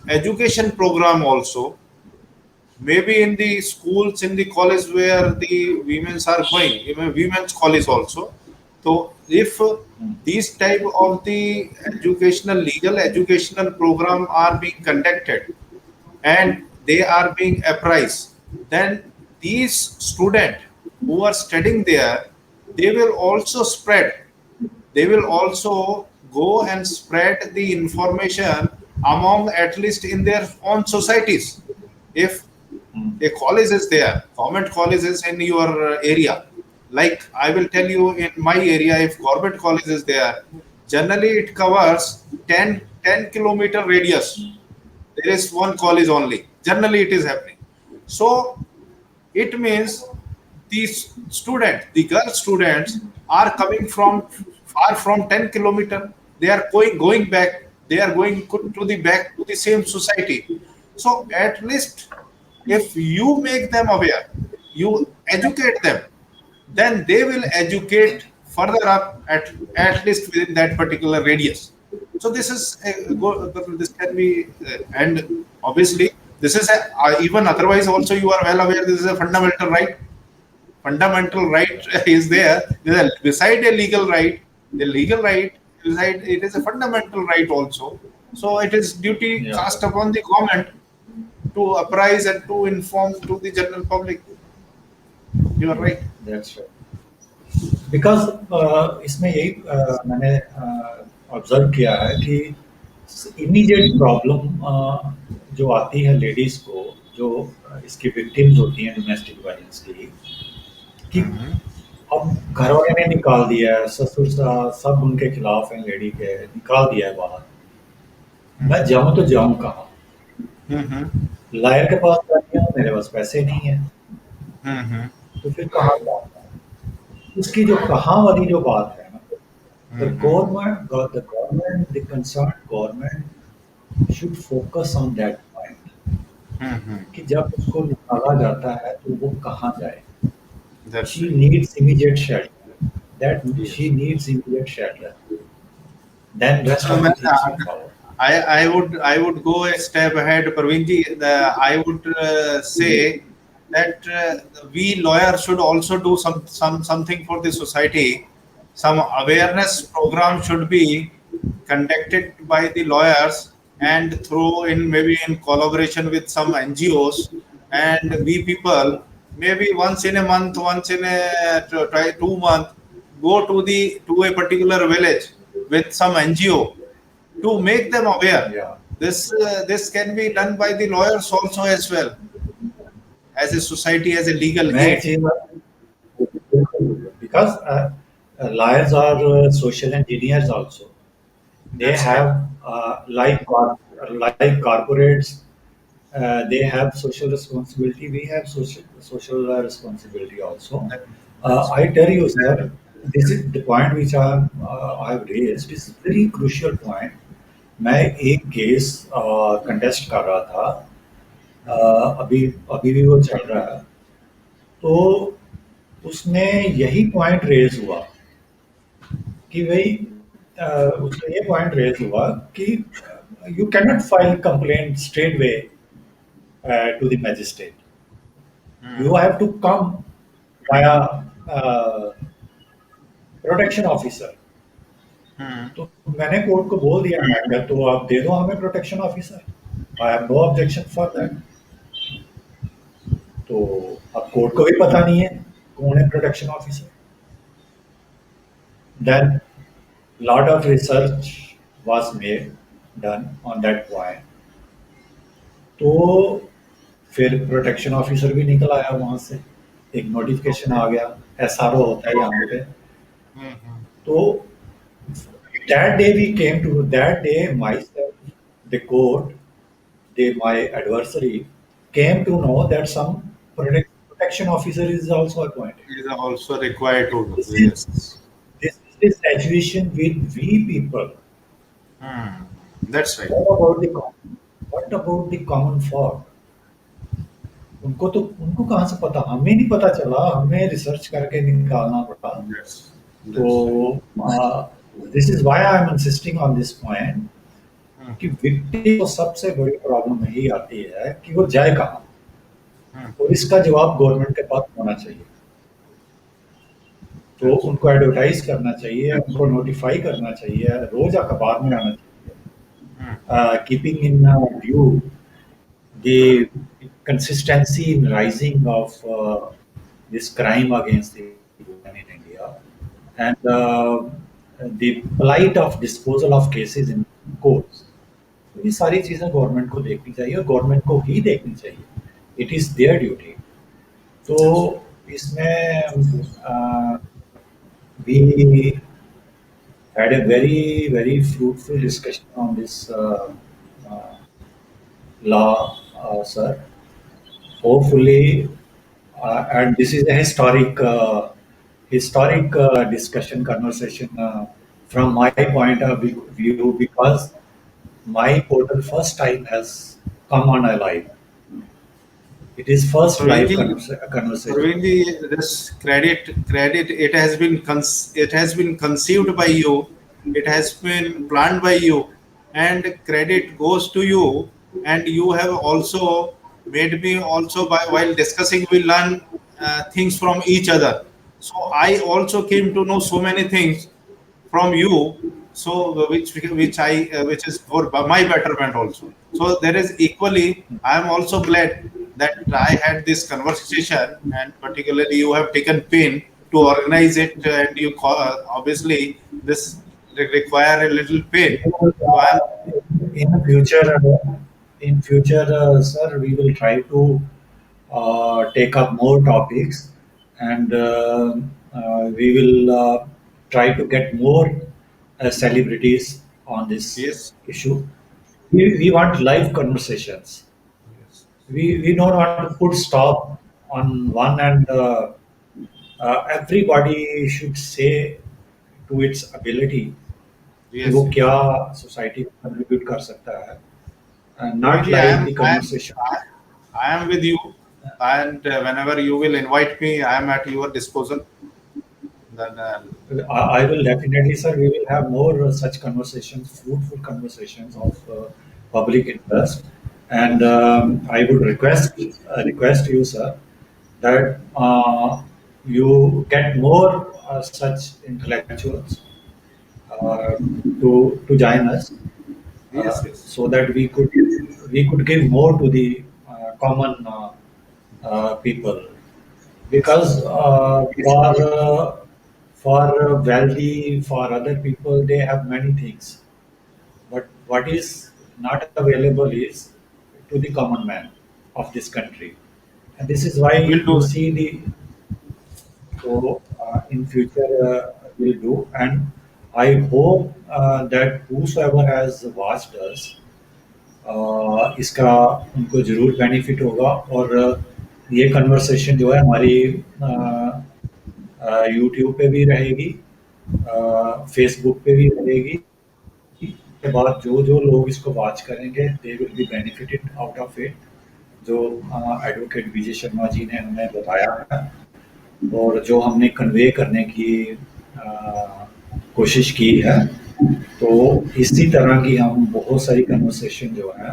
education program also, maybe in the schools, in the college where the women's are going, even women's college also. So if these type of the educational, legal educational program are being conducted and they are being appraised, then these students who are studying there, they will also spread, they will also go and spread the information among, at least in their own societies. If Mm. a college is there, government college is in your area, like I will tell you, in my area, if government college is there, generally it covers 10 kilometer radius, there is one college only, generally it is happening. So it means these students, the girl students, are coming from far from 10 kilometer. They are going back. They are going to the back to the same society. So at least if you make them aware, you educate them, then they will educate further up at least within that particular radius. So this is this can be and obviously this is even otherwise also you are well aware this is a fundamental right. Fundamental right is there. Beside a legal right, the legal right beside it is a fundamental right also. So it is duty Yeah, cast upon the government to apprise and to inform to the general public. You are right. that's right. Because इसमें यही मैंने observe किया है कि immediate problem जो आती है ladies को, जो इसकी विक्टिम्स होती हैं डोमेस्टिक वायलेंस की, कि अब घर वाले ने निकाल दिया है, ससुर सब उनके खिलाफ हैं, लेडी के निकाल दिया है बाहर, मैं जाऊं तो जाऊं कहाँ? लायर के पास जाती हूँ, मेरे पास पैसे नहीं है, तो फिर कहाँ जाऊँ? उसकी जो कहाँ वाली जो बात है ना, the government, the concerned government should focus on that point कि जब उसको निकाला जाता है तो वो कहाँ जाए? That's She right. needs immediate shelter. That Yes. she needs immediate shelter. Then rest So, of the things will follow. I would go a step ahead, Parvinji. I would say that we lawyers should also do something for the society. Some awareness program should be conducted by the lawyers and through in maybe in collaboration with some NGOs, and we people maybe once in a month, once in a try 2 month, go to a particular village with some NGO to make them aware. Yeah. This can be done by the lawyers also as well, as a society, as a legal मैं एक aid. चीज because liars are social engineers also. They That's right. have like corporates, they have social responsibility. We have social responsibility also. I tell you, sir, this is the point which I have raised. Is a very crucial point. मैं एक case contest कर रहा था, अभी अभी भी वो चल रहा है, तो उसमें यही पॉइंट रेज हुआ कि भाई उसमें ये पॉइंट रेज हुआ कि you can not file complaint straight way to the magistrate, you have to come via protection officer. तो मैंने कोर्ट को बोल दिया, मैं कहा, तो आप दे दो हमें protection officer, I have no objection for that. तो अब कोर्ट को भी पता नहीं है कौन है protection officer. Then lot of research was made done on that point. तो फिर प्रोटेक्शन ऑफिसर भी निकल आया वहां से, एक नोटिफिकेशन आ गया, एसआरओ होता है यहाँ पे. तो that day we came to that day myself, the court, my adversary came to know that some protection officer is also appointed. It is also required to do. This Yes. this is situation with we people. That's right. What about the common folk? उनको कहाँ से पता, हमें नहीं पता चला, हमें research करके निकालना पड़ा। Yes. Yes. तो this is why I am insisting on this point Hmm. कि विक्टिम को सबसे बड़ी प्रॉब्लम यही आती है कि वो जाए कहाँ, Hmm. और इसका जवाब गवर्नमेंट के पास होना चाहिए। तो Yes. उनको एडवर्टाइज करना चाहिए, उनको नोटिफाई करना चाहिए, रोज अखबार में आना Hmm. चाहिए, keeping in view the consistency in rising of this crime against the women in India, and the plight of disposal of cases in courts. तो ये सारी चीज़ें गवर्नमेंट को देखनी चाहिए, और गवर्नमेंट को ही देखनी चाहिए। It is there duty. तो इसमें we had a very fruitful discussion on this uh, law, sir. Hopefully, and this is a historic discussion conversation from my point of view, because my portal first time has come on a live. It is first live Praveenji, conversation. Praveenji, this credit, it has been conceived by you, it has been planned by you, and credit goes to you. And you have also made me also by while discussing, we learn things from each other. So I also came to know so many things from you, so which is for my betterment also. So there is equally, I am also glad that I had this conversation, and particularly you have taken pain to organize it, and obviously this require a little pain. So I am. In future, sir, we will try to take up more topics, and we will try to get more celebrities on this Yes. issue. We want live conversations. Yes. We don't want to put stop on one, and everybody should say to its ability कि वो Yes. क्या Yes. Society को contribute कर सकता है, not Praveenji, like the conversation. I am with you, and whenever you will invite me, I am at your disposal. Then I will definitely, sir. We will have more such conversations, fruitful conversations of public interest, and I would request you, sir, that you get more such intellectuals uh, to join us, yes, yes, so that we could give more to the common people, because for wealthy, for other people, they have many things, but what is not available is to the common man of this country, and this is why we'll you do that. see the. So in future we'll do, and I hope that whosoever has watched us, इसका उनको ज़रूर benefit होगा, और ये conversation जो है हमारी YouTube पे भी रहेगी, फेसबुक पे भी रहेगी। के बाद जो जो लोग इसको वॉच करेंगे, they will be benefited out of it, जो एडवोकेट विजय शर्मा जी ने हमें बताया है, और जो हमने कन्वे करने की कोशिश की है। तो इसी तरह की हम बहुत सारी कन्वर्सेशन जो है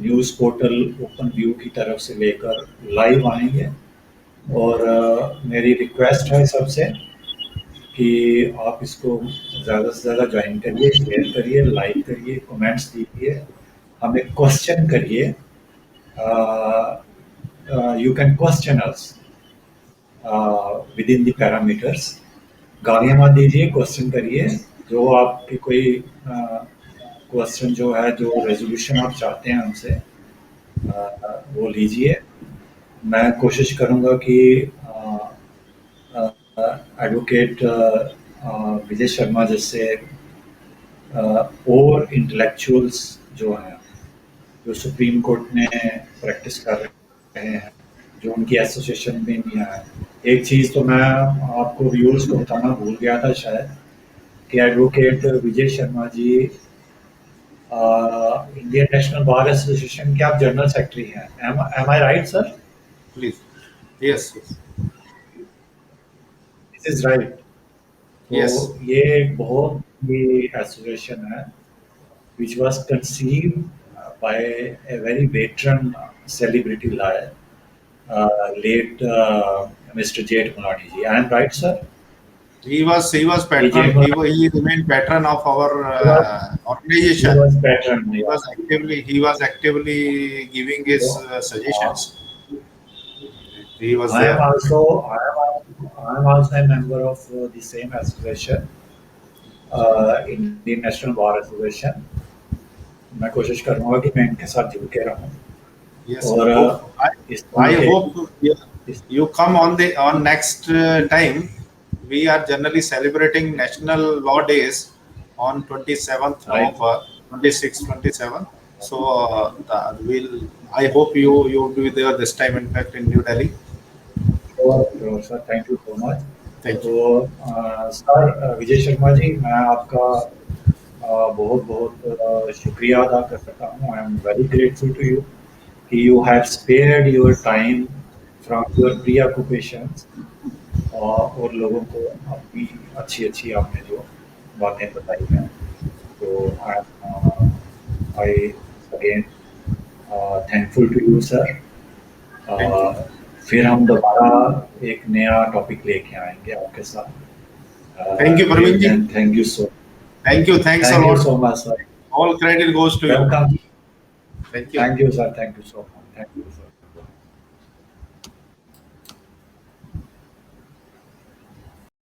न्यूज़ पोर्टल ओपन व्यू की तरफ से लेकर लाइव आएंगे, और मेरी रिक्वेस्ट है सबसे कि आप इसको ज़्यादा से ज़्यादा ज्वाइन करिए, शेयर करिए, लाइक करिए, कमेंट्स दीजिए, हमें क्वेश्चन करिए, you can question us with in the parameters. गालियाँ मत दीजिए, क्वेश्चन करिए, जो आपकी कोई क्वेश्चन जो है, जो रेजोल्यूशन आप चाहते हैं हमसे, वो लीजिए। मैं कोशिश करूँगा कि एडवोकेट विजय शर्मा जैसे और इंटेलेक्चुअल्स जो हैं, जो सुप्रीम कोर्ट में प्रैक्टिस कर रहे हैं, जो उनकी एसोसिएशन में भी हैं। एक चीज़ तो मैं आपको व्यूअर्स को बताना भूल गया था शायद, कि advocate Vijay Sharma ji Indian National Bar Association के आप जनरल सेक्रेटरी हैं, am I right sir? Please. Yes, yes, this is right. तो yes. ये एक बहुत बड़ी एसोसिएशन है which was conceived by a very veteran celebrity lawyer, late Mr. Jade Mulani ji. I am right, sir? He was Jade patron. Mulani, He remained patron of our he was, he organization. was patron. Yeah. He was actively giving his So, suggestions. He was I am there. also I am also a member of the same association, Indian National Bar Association. मैं कोशिश करूँगा कि मैं इनके साथ जुड़ के रहूँ Yes. और इसमें I एक hope you come on next time. We are generally celebrating National Law Days on 27th right. November, 26th, 27th. So I hope you will be there this time. In fact, in New Delhi. तो sir thank you so much. Thank you. तो sir Vijay Sharma ji, मैं आपका बहुत बहुत शुक्रिया अदा करता हूँ। I am very grateful to you कि you have spared your time from your preoccupations और लोगों को अपनी अच्छी अच्छी आपने जो बातें बताई हैं। तो I again thankful to you sir. Thank you. फिर हम दोबारा एक नया टॉपिक लेके आएंगे आपके साथ। Thank you, Praveen ji. Thank you so Thank you. Thanks a thank you lot. So much sir. All credit goes to you. Welcome. Thank you. Thank you sir, thank you so much, thank you.